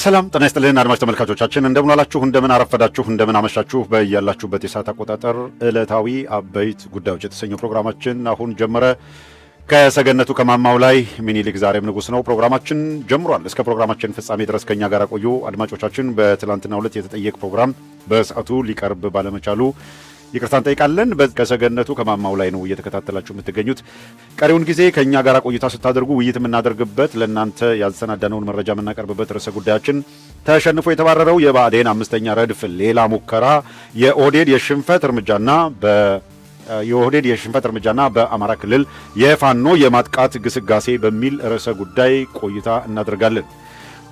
ሰላም ጤና ይስጥልን አድማጭ ተመልካቾቻችን እንደምን አላችሁ እንደምን አረፈዳችሁ እንደምን አመሻችሁ በእያላችሁበት የሰዓት አቆጣጠር ዕለታዊ አበይት ጉዳዮች የተሰኘው ፕሮግራማችን አሁን ጀመረ። ከሰገነቱ ከማማው ላይ ሚኒሊክ ዛሬም ንጉስ ነው ፕሮግራማችን ጀምሯል። እስከ ፕሮግራማችን ፍጻሜ ድረስ ከኛ ጋር ቆዩ አድማጮቻችን። በትላንትናው ዕለት የተጠየቅ ፕሮግራም በሰዓቱ ሊቀርብ ባለመቻሉ ይቅርታ እንጠይቃለን። ከሰገነቱ ከማማው ላይ ነው እየተከታተላችሁ የምትገኙት። ቀሪውን ጊዜ ከኛ ጋር ቆይታ ስታደርጉ ውይይት የምናደርግበት ለእናንተ ያልተሰናዳነውን መረጃ የምናቀርብበት ርዕሰ ጉዳያችን ተሸንፎ የተባረረው የብአዴን አምስተኛ ረድፍ ሌላ ሙከራ የኦህዴድ የሽንፈት እርምጃና በአማራ ክልል የፋኖ የማጥቃት ግስጋሴ በሚል ርዕሰ ጉዳይ ቆይታ እናደርጋለን።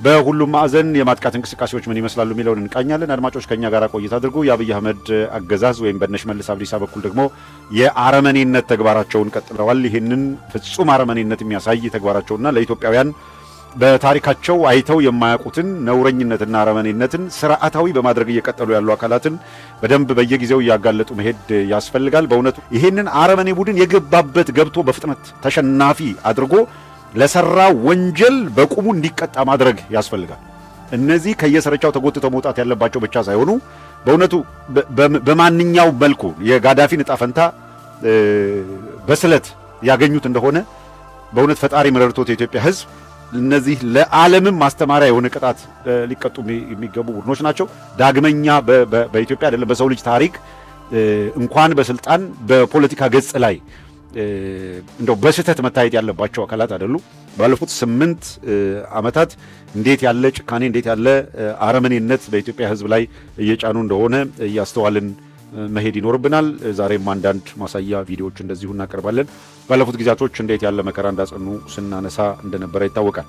በሁሉም ማዕዘን የማጥቃት እንቅስቃሴዎች ምን ይመስላሉ የሚለውን እንቃኛለን። አድማጮች ከኛ ጋር ቆይታ አድርጉ። የአብይ አህመድ አገዛዝ ወይም በሽመልስ አብዲሳ በኩል ደግሞ የአረመኔነት ተግባራቸውን ቀጥለዋል። ይህንን ፍጹም አረመኔነት የሚያሳይ ተግባራቸውና ለኢትዮጵያውያን በታሪካቸው አይተው የማያውቁትን ነውረኝነትና አረመኔነትን ስርዓታዊ በማድረግ እየቀጠሉ ያሉ አካላትን በደንብ በየጊዜው እያጋለጡ መሄድ ያስፈልጋል። በእውነቱ ይህንን አረመኔ ቡድን የገባበት ገብቶ በፍጥነት ተሸናፊ አድርጎ ለሰራ ወንጀል በቁሙ እንዲቀጣ ማድረግ ያስፈልጋል። እነዚህ ከየስርቻው ተጎትተው መውጣት ያለባቸው ብቻ ሳይሆኑ በእውነቱ በማንኛው መልኩ የጋዳፊን ዕጣ ፈንታ በስለት ያገኙት እንደሆነ በእውነት ፈጣሪ መረድቶት የኢትዮጵያ ሕዝብ እነዚህ ለዓለምም ማስተማሪያ የሆነ ቅጣት ሊቀጡ የሚገቡ ቡድኖች ናቸው። ዳግመኛ በኢትዮጵያ አይደለም በሰው ልጅ ታሪክ እንኳን በስልጣን በፖለቲካ ገጽ ላይ እንደው በስህተት መታየት ያለባቸው አካላት አይደሉ። ባለፉት 8 ዓመታት እንዴት ያለ ጭካኔ እንዴት ያለ አረመኔነት በኢትዮጵያ ሕዝብ ላይ እየጫኑ እንደሆነ እያስተዋልን መሄድ ይኖርብናል። ዛሬም አንዳንድ ማሳያ ቪዲዮዎች እንደዚሁ እናቀርባለን። ባለፉት ጊዜያቶች እንዴት ያለ መከራ እንዳጸኑ ስናነሳ እንደነበረ ይታወቃል።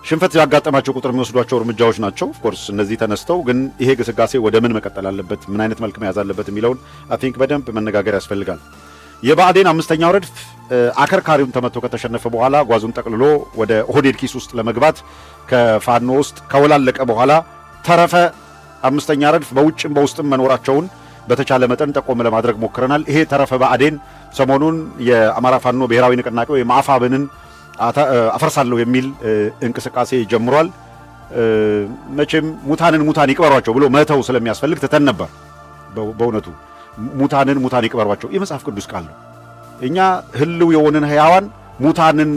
ሽንፈት ያጋጠማቸው ቁጥር የሚወስዷቸው እርምጃዎች ናቸው። ኦፍኮርስ እነዚህ ተነስተው ግን ይሄ ግስጋሴ ወደ ምን መቀጠል አለበት፣ ምን አይነት መልክ መያዝ አለበት የሚለውን አይ ቲንክ በደንብ መነጋገር ያስፈልጋል። የብአዴን አምስተኛው ረድፍ አከርካሪውን ተመቶ ከተሸነፈ በኋላ ጓዙን ጠቅልሎ ወደ ኦህዴድ ኪስ ውስጥ ለመግባት ከፋኖ ውስጥ ከወላለቀ በኋላ ተረፈ አምስተኛ ረድፍ በውጭም በውስጥም መኖራቸውን በተቻለ መጠን ጠቆም ለማድረግ ሞክረናል። ይሄ ተረፈ ብአዴን ሰሞኑን የአማራ ፋኖ ብሔራዊ ንቅናቄ ወይም አፋብንን አፈርሳለሁ የሚል እንቅስቃሴ ጀምሯል። መቼም ሙታን ይቅበሯቸው ብሎ መተው ስለሚያስፈልግ ትተን ነበር። በእውነቱ ሙታን ይቅበሯቸው የመጽሐፍ ቅዱስ ቃል ነው። እኛ ህልው የሆንን ሕያዋን ሙታንን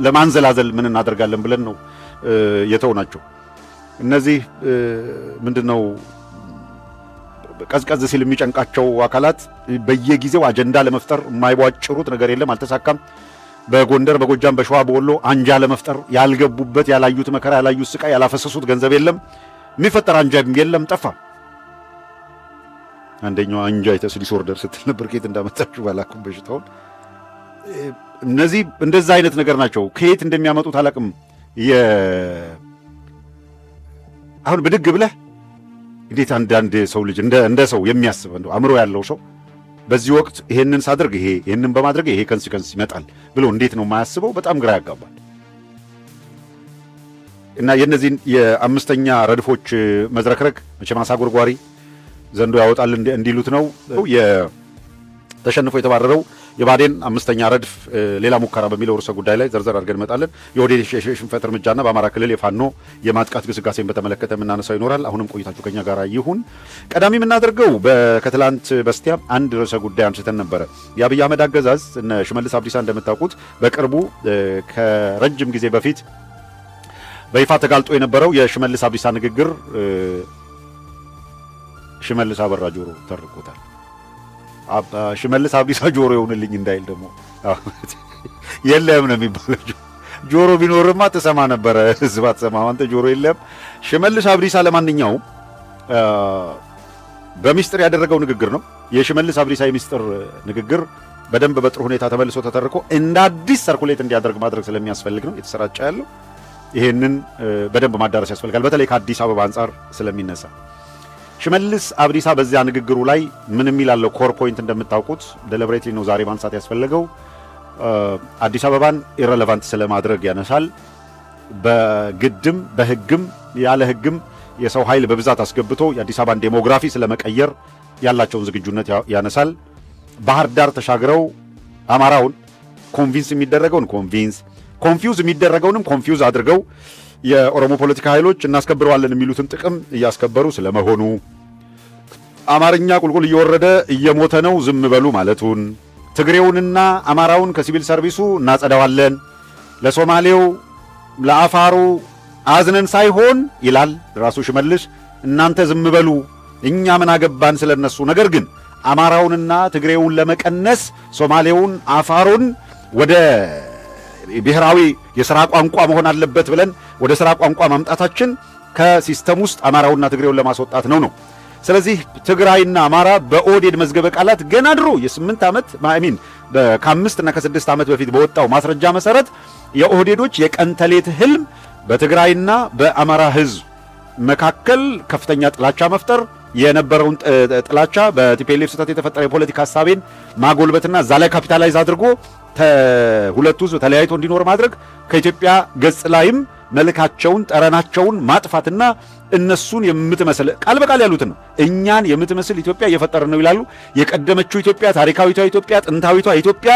ለማንዘላዘል ምን እናደርጋለን ብለን ነው የተውናቸው። እነዚህ ምንድነው ቀዝቀዝ ሲል የሚጨንቃቸው አካላት በየጊዜው አጀንዳ ለመፍጠር የማይቧጭሩት ነገር የለም፣ አልተሳካም። በጎንደር፣ በጎጃም፣ በሸዋ፣ በወሎ አንጃ ለመፍጠር ያልገቡበት ያላዩት መከራ ያላዩት ስቃይ ያላፈሰሱት ገንዘብ የለም። የሚፈጠር አንጃም የለም፣ ጠፋ። አንደኛው አንጃይተስ ዲስኦርደር ስትል ነበር። ከየት እንዳመጣችሁ ባላኩም በሽታውን። እነዚህ እንደዛ አይነት ነገር ናቸው። ከየት እንደሚያመጡት አላቅም። አሁን ብድግ ብለህ እንዴት አንዳንድ ሰው ልጅ እንደ ሰው የሚያስብ እንደው አእምሮ ያለው ሰው በዚህ ወቅት ይሄንን ሳደርግ ይሄንን በማድረግ ይሄ ኮንሲኩዌንስ ይመጣል ብሎ እንዴት ነው የማያስበው? በጣም ግራ ያጋባል። እና የነዚህን የአምስተኛ ረድፎች መዝረክረክ መቼም አሳጎርጓሪ ዘንዶ ያወጣል እንዲሉት ነው። ተሸንፎ የተባረረው የብአዴን አምስተኛ ረድፍ ሌላ ሙከራ በሚለው ርዕሰ ጉዳይ ላይ ዘርዘር አድርገን እንመጣለን። የኦህዴድ የሽንፈት እርምጃና በአማራ ክልል የፋኖ የማጥቃት ግስጋሴን በተመለከተ የምናነሳው ይኖራል። አሁንም ቆይታችሁ ከኛ ጋር ይሁን። ቀዳሚ የምናደርገው ከትላንት በስቲያ አንድ ርዕሰ ጉዳይ አንስተን ነበረ። የአብይ አህመድ አገዛዝ እነ ሽመልስ አብዲሳ እንደምታውቁት በቅርቡ ከረጅም ጊዜ በፊት በይፋ ተጋልጦ የነበረው የሽመልስ አብዲሳ ንግግር ሽመልስ አበራ ጆሮ ተርቆታል። ሽመልስ አብዲሳ ጆሮ ይሆንልኝ እንዳይል ደግሞ የለም ነው የሚባለው። ጆሮ ቢኖርማ ትሰማ ነበረ፣ ህዝብ አትሰማም። አንተ ጆሮ የለም። ሽመልስ አብዲሳ ለማንኛውም በሚስጥር ያደረገው ንግግር ነው። የሽመልስ አብዲሳ የሚስጥር ንግግር በደንብ በጥሩ ሁኔታ ተመልሶ ተተርኮ እንደ አዲስ ሰርኩሌት እንዲያደርግ ማድረግ ስለሚያስፈልግ ነው የተሰራጨ ያለው። ይሄንን በደንብ ማዳረስ ያስፈልጋል፣ በተለይ ከአዲስ አበባ አንጻር ስለሚነሳ። ሽመልስ አብዲሳ በዚያ ንግግሩ ላይ ምን የሚላለው ኮር ፖይንት እንደምታውቁት ደሊብሬትሊ ነው ዛሬ ማንሳት ያስፈልገው። አዲስ አበባን ኢረሌቫንት ስለማድረግ ያነሳል። በግድም በህግም ያለ ህግም የሰው ኃይል በብዛት አስገብቶ የአዲስ አበባን ዴሞግራፊ ስለመቀየር ያላቸውን ዝግጁነት ያነሳል። ባህር ዳር ተሻግረው አማራውን ኮንቪንስ የሚደረገውን ኮንቪንስ ኮንፊውዝ የሚደረገውንም ኮንፊውዝ አድርገው የኦሮሞ ፖለቲካ ኃይሎች እናስከብረዋለን የሚሉትን ጥቅም እያስከበሩ ስለመሆኑ፣ አማርኛ ቁልቁል እየወረደ እየሞተ ነው ዝም በሉ ማለቱን፣ ትግሬውንና አማራውን ከሲቪል ሰርቪሱ እናጸዳዋለን፣ ለሶማሌው ለአፋሩ አዝነን ሳይሆን ይላል ራሱ ሽመልስ፣ እናንተ ዝም በሉ እኛ ምን አገባን ስለነሱ። ነገር ግን አማራውንና ትግሬውን ለመቀነስ ሶማሌውን፣ አፋሩን ወደ ብሔራዊ የሥራ ቋንቋ መሆን አለበት ብለን ወደ ሥራ ቋንቋ ማምጣታችን ከሲስተም ውስጥ አማራውና ትግሬውን ለማስወጣት ነው። ስለዚህ ትግራይና አማራ በኦህዴድ መዝገበ ቃላት ገና ድሮ የ8 ዓመት ማሚን ከ5 እና ከ6 ዓመት በፊት በወጣው ማስረጃ መሰረት የኦህዴዶች የቀን ተሌት ህልም በትግራይና በአማራ ህዝብ መካከል ከፍተኛ ጥላቻ መፍጠር፣ የነበረውን ጥላቻ በቲፒኤልኤፍ ስህተት የተፈጠረ የፖለቲካ ሐሳቤን ማጎልበትና እዛ ላይ ካፒታላይዝ አድርጎ ሁለቱ ህዝብ ተለያይቶ እንዲኖር ማድረግ፣ ከኢትዮጵያ ገጽ ላይም መልካቸውን ጠረናቸውን ማጥፋትና እነሱን የምትመስል ቃል በቃል ያሉትን ነው እኛን የምትመስል ኢትዮጵያ እየፈጠርን ነው ይላሉ። የቀደመችው ኢትዮጵያ፣ ታሪካዊቷ ኢትዮጵያ፣ ጥንታዊቷ ኢትዮጵያ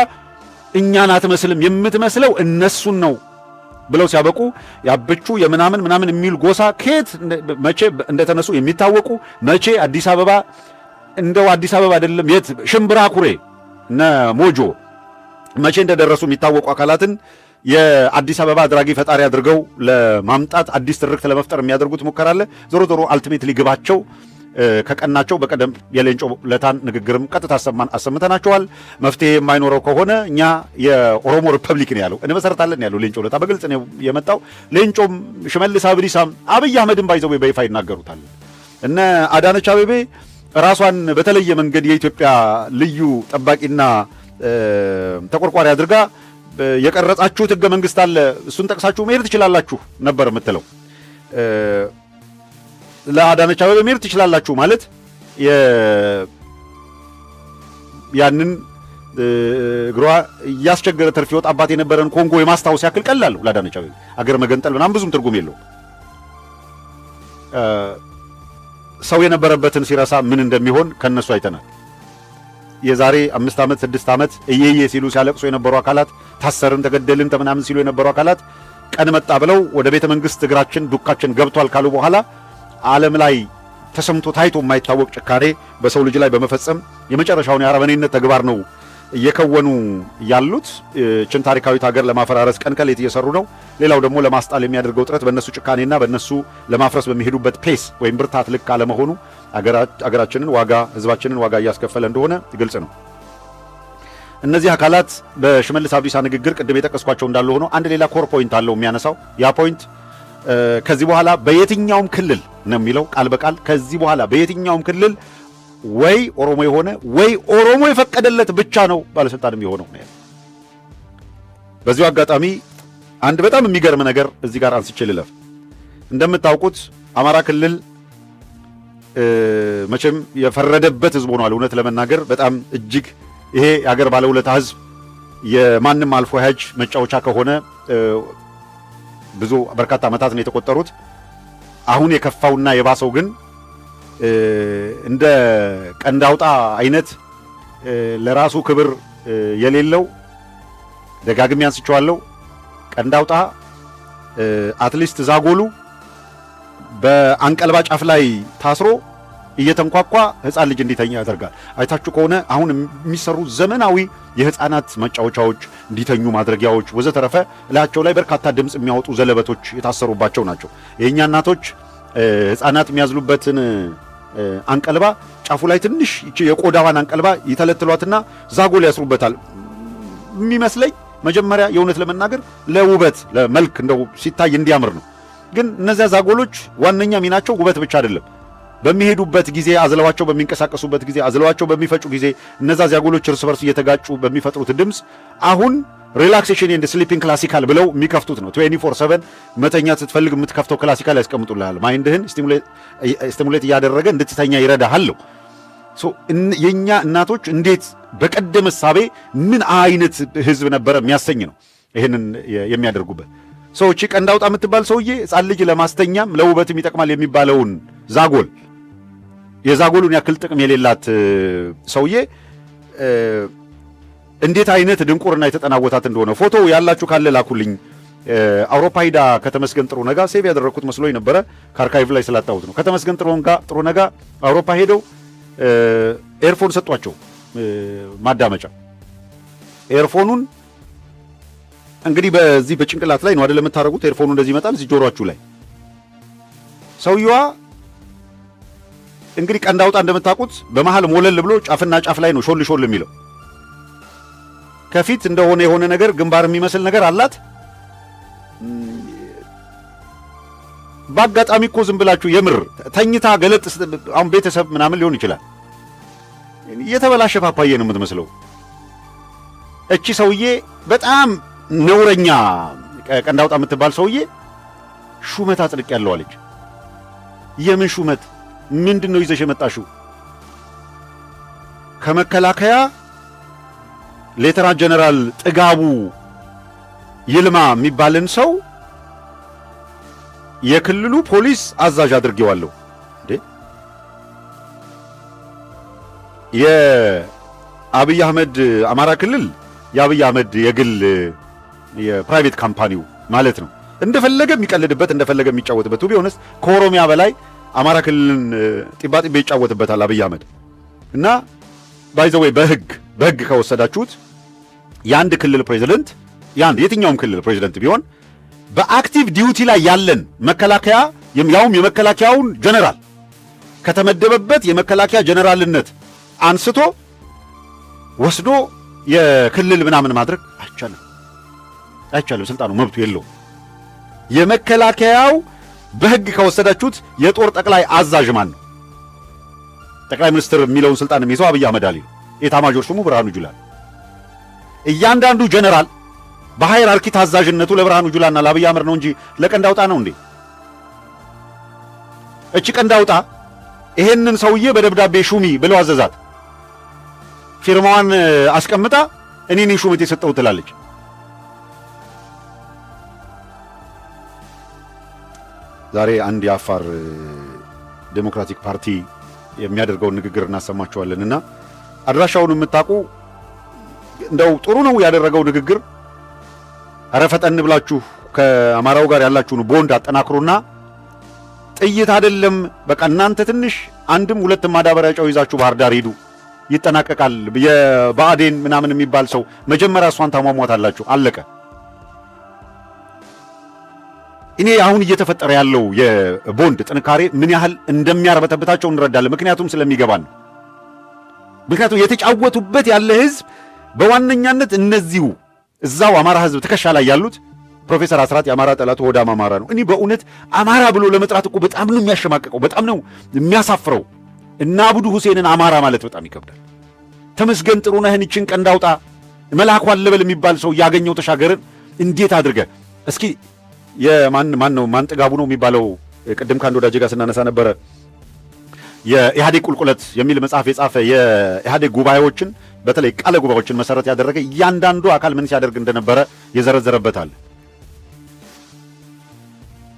እኛን አትመስልም፣ የምትመስለው እነሱን ነው ብለው ሲያበቁ ያበቹ የምናምን ምናምን የሚል ጎሳ ከየት መቼ እንደተነሱ የሚታወቁ መቼ አዲስ አበባ እንደው አዲስ አበባ አይደለም የት ሽምብራ ኩሬ እነ ሞጆ መቼ እንደደረሱ የሚታወቁ አካላትን የአዲስ አበባ አድራጊ ፈጣሪ አድርገው ለማምጣት አዲስ ትርክት ለመፍጠር የሚያደርጉት ሙከራ አለ። ዞሮ ዞሮ አልቲሜትሊ ግባቸው ከቀናቸው በቀደም የሌንጮ ለታን ንግግርም ቀጥታ አሰምተናቸዋል። መፍትሄ የማይኖረው ከሆነ እኛ የኦሮሞ ሪፐብሊክ ነው ያለው እንመሰረታለን ያለው ሌንጮ ለታ በግልጽ ነው የመጣው። ሌንጮም ሽመልስ አብዲሳም አብይ አህመድም ባይዘው በይፋ ይናገሩታል። እነ አዳነች አቤቤ ራሷን በተለየ መንገድ የኢትዮጵያ ልዩ ጠባቂና ተቆርቋሪ አድርጋ የቀረጻችሁት ህገ መንግስት አለ እሱን ጠቅሳችሁ መሄድ ትችላላችሁ ነበር የምትለው። ለአዳነች አቤቤ መሄድ ትችላላችሁ ማለት ያንን እግሯ እያስቸገረ ተርፍ ይወጣባት የነበረን ኮንጎ የማስታወስ ያክል ቀላል ነው ለአዳነች አቤቤ። አገር መገንጠል ምናምን ብዙም ትርጉም የለው። ሰው የነበረበትን ሲረሳ ምን እንደሚሆን ከነሱ አይተናል። የዛሬ 5 ዓመት 6 ዓመት እየየ ሲሉ ሲያለቅሱ የነበሩ አካላት ታሰርን ተገደልን ተምናምን ሲሉ የነበሩ አካላት ቀን መጣ ብለው ወደ ቤተ መንግስት እግራችን ዱካችን ገብቷል ካሉ በኋላ ዓለም ላይ ተሰምቶ ታይቶ የማይታወቅ ጭካኔ በሰው ልጅ ላይ በመፈጸም የመጨረሻውን የአረመኔነት ተግባር ነው እየከወኑ ያሉት። ችን ታሪካዊት ሀገር ለማፈራረስ ቀን ከሌት እየሰሩ ነው። ሌላው ደግሞ ለማስጣል የሚያደርገው ጥረት በእነሱ ጭካኔና በእነሱ ለማፍረስ በሚሄዱበት ፔስ ወይም ብርታት ልክ አለመሆኑ አገራችንን ዋጋ ህዝባችንን ዋጋ እያስከፈለ እንደሆነ ግልጽ ነው። እነዚህ አካላት በሽመልስ አብዲሳ ንግግር ቅድም የጠቀስኳቸው እንዳለ ሆኖ አንድ ሌላ ኮር ፖይንት አለው የሚያነሳው። ያ ፖይንት ከዚህ በኋላ በየትኛውም ክልል ነው የሚለው ቃል በቃል ከዚህ በኋላ በየትኛውም ክልል ወይ ኦሮሞ የሆነ ወይ ኦሮሞ የፈቀደለት ብቻ ነው ባለስልጣንም የሆነው ነው። በዚሁ አጋጣሚ አንድ በጣም የሚገርም ነገር እዚህ ጋር አንስቼ ልለፍ። እንደምታውቁት አማራ ክልል መቼም የፈረደበት ህዝብ ሆኗል። እውነት ለመናገር በጣም እጅግ ይሄ የሀገር ባለውለታ ህዝብ የማንም አልፎ ሀጅ መጫወቻ ከሆነ ብዙ በርካታ ዓመታት ነው የተቆጠሩት። አሁን የከፋውና የባሰው ግን እንደ ቀንዳውጣ አይነት ለራሱ ክብር የሌለው ደጋግሜ አንስቼዋለሁ። ቀንዳውጣ አትሊስት ዛጎሉ በአንቀልባ ጫፍ ላይ ታስሮ እየተንኳኳ ህፃን ልጅ እንዲተኛ ያደርጋል። አይታችሁ ከሆነ አሁን የሚሰሩ ዘመናዊ የህፃናት መጫወቻዎች፣ እንዲተኙ ማድረጊያዎች ወዘተረፈ እላቸው ላይ በርካታ ድምፅ የሚያወጡ ዘለበቶች የታሰሩባቸው ናቸው። የእኛ እናቶች ህፃናት የሚያዝሉበትን አንቀልባ ጫፉ ላይ ትንሽ የቆዳዋን አንቀልባ ይተለትሏትና ዛጎል ያስሩበታል። የሚመስለኝ መጀመሪያ የእውነት ለመናገር ለውበት ለመልክ እንደው ሲታይ እንዲያምር ነው። ግን እነዚያ ዛጎሎች ዋነኛ ሚናቸው ውበት ብቻ አይደለም። በሚሄዱበት ጊዜ አዝለዋቸው በሚንቀሳቀሱበት ጊዜ አዝለዋቸው በሚፈጩ ጊዜ እነዛ ዛጎሎች እርስ በርስ እየተጋጩ በሚፈጥሩት ድምፅ አሁን ሪላክሴሽን ኤንድ ስሊፒንግ ክላሲካል ብለው የሚከፍቱት ነው። 24/7 መተኛት ስትፈልግ የምትከፍተው ክላሲካል ያስቀምጡልሃል። ማይንድህን ስቲሙሌት እያደረገ እንድትተኛ ይረዳሃል። የኛ እናቶች እንዴት በቀደመ እሳቤ ምን አይነት ህዝብ ነበረ የሚያሰኝ ነው ይሄንን የሚያደርጉበት። ሰዎች ቀንዳውጣ የምትባል ሰውዬ ህፃን ልጅ ለማስተኛም ለውበትም ይጠቅማል የሚባለውን ዛጎል የዛጎሉን ያክል ጥቅም የሌላት ሰውዬ እንዴት አይነት ድንቁርና የተጠናወታት እንደሆነ ፎቶ ያላችሁ ካለ ላኩልኝ። አውሮፓ ሂዳ ከተመስገን ጥሩነህ ሴቭ ያደረኩት መስሎኝ ነበረ ከአርካይቭ ላይ ስላጣሁት ነው። ከተመስገን ጥሩነህ አውሮፓ ሄደው ኤርፎን ሰጧቸው ማዳመጫ። ኤርፎኑን እንግዲህ በዚህ በጭንቅላት ላይ ነው አይደል የምታረጉት? ኤርፎኑ እንደዚህ ይመጣል እዚህ ጆሮአችሁ ላይ። ሰውየዋ እንግዲህ ቀንድ አውጣ እንደምታውቁት በመሃል ሞለል ብሎ ጫፍና ጫፍ ላይ ነው ሾል ሾል የሚለው። ከፊት እንደሆነ የሆነ ነገር ግንባር የሚመስል ነገር አላት። በአጋጣሚ እኮ ዝም ብላችሁ የምር ተኝታ ገለጥ አሁን ቤተሰብ ምናምን ሊሆን ይችላል። የተበላሸ ፓፓዬ ነው የምትመስለው እቺ ሰውዬ። በጣም ነውረኛ ቀንድ አውጣ የምትባል ሰውዬ ሹመት አጽድቅ ያለው አለች። የምን ሹመት? ምንድን ነው ይዘሽ የመጣሽው? ከመከላከያ ሌተናንት ጀነራል ጥጋቡ ይልማ የሚባልን ሰው የክልሉ ፖሊስ አዛዥ አድርጌዋለሁ። እንዴ የአብይ አህመድ አማራ ክልል የአብይ አህመድ የግል የፕራይቬት ካምፓኒው ማለት ነው። እንደፈለገ የሚቀልድበት እንደፈለገ የሚጫወትበት ቢሆንስ ከኦሮሚያ በላይ አማራ ክልልን ጢባጢቤ ይጫወትበታል አብይ አህመድ። እና ባይዘዌ በህግ ከወሰዳችሁት የአንድ ክልል ፕሬዝዳንት የትኛውም ክልል ፕሬዝዳንት ቢሆን በአክቲቭ ዲዩቲ ላይ ያለን መከላከያ ያውም የመከላከያውን ጀነራል ከተመደበበት የመከላከያ ጀነራልነት አንስቶ ወስዶ የክልል ምናምን ማድረግ አይቻልም። ስልጣኑ መብቱ የለው። የመከላከያው በህግ ከወሰዳችሁት የጦር ጠቅላይ አዛዥ ማን ነው? ጠቅላይ ሚኒስትር የሚለውን ስልጣን የሚይዘው አብይ አህመድ አሊ ነው። ኤታማዦር ሹሙ ብርሃኑ ጁላ። እያንዳንዱ ጀነራል በሃይራርኪ ታዛዥነቱ ለብርሃኑ ጁላና ለአብይ አህመድ ነው እንጂ ለቀንድ አውጣ ነው እንዴ? እቺ ቀንድ አውጣ ይሄንን ሰውዬ በደብዳቤ ሹሚ ብለው አዘዛት። ፊርማዋን አስቀምጣ እኔ ነኝ ሹመት የሰጠው ትላለች። ዛሬ አንድ የአፋር ዴሞክራቲክ ፓርቲ የሚያደርገውን ንግግር እናሰማቸዋለንና አድራሻውን የምታውቁ እንደው ጥሩ ነው ያደረገው ንግግር። ኧረ ፈጠን ብላችሁ ከአማራው ጋር ያላችሁን ቦንድ አጠናክሩና ጥይት አይደለም በቃ እናንተ ትንሽ አንድም ሁለትም ማዳበሪያ ጨው ይዛችሁ ባህር ዳር ሂዱ፣ ይጠናቀቃል። የባዕዴን ምናምን የሚባል ሰው መጀመሪያ እሷን ታሟሟታላችሁ። አለቀ። እኔ አሁን እየተፈጠረ ያለው የቦንድ ጥንካሬ ምን ያህል እንደሚያርበተብታቸው እንረዳለን። ምክንያቱም ስለሚገባን ነው። ምክንያቱም የተጫወቱበት ያለ ህዝብ በዋነኛነት እነዚሁ እዛው አማራ ህዝብ ትከሻ ላይ ያሉት ፕሮፌሰር አስራት የአማራ ጠላቱ ሆዳም አማራ ነው። እኔ በእውነት አማራ ብሎ ለመጥራት እኮ በጣም ነው የሚያሸማቀቀው፣ በጣም ነው የሚያሳፍረው። እና አብዱ ሁሴንን አማራ ማለት በጣም ይከብዳል። ተመስገን ጥሩነህን እችን ቀንድ አውጣ መልአኩ አለበል የሚባል ሰው ያገኘው ተሻገርን እንዴት አድርገ እስኪ ማን ጥጋቡ ነው የሚባለው? ቅድም ከአንድ ወዳጅ ጋር ስናነሳ ነበረ። የኢህአዴግ ቁልቁለት የሚል መጽሐፍ የጻፈ የኢህአዴግ ጉባኤዎችን በተለይ ቃለ ጉባኤዎችን መሰረት ያደረገ እያንዳንዱ አካል ምን ሲያደርግ እንደነበረ የዘረዘረበታል።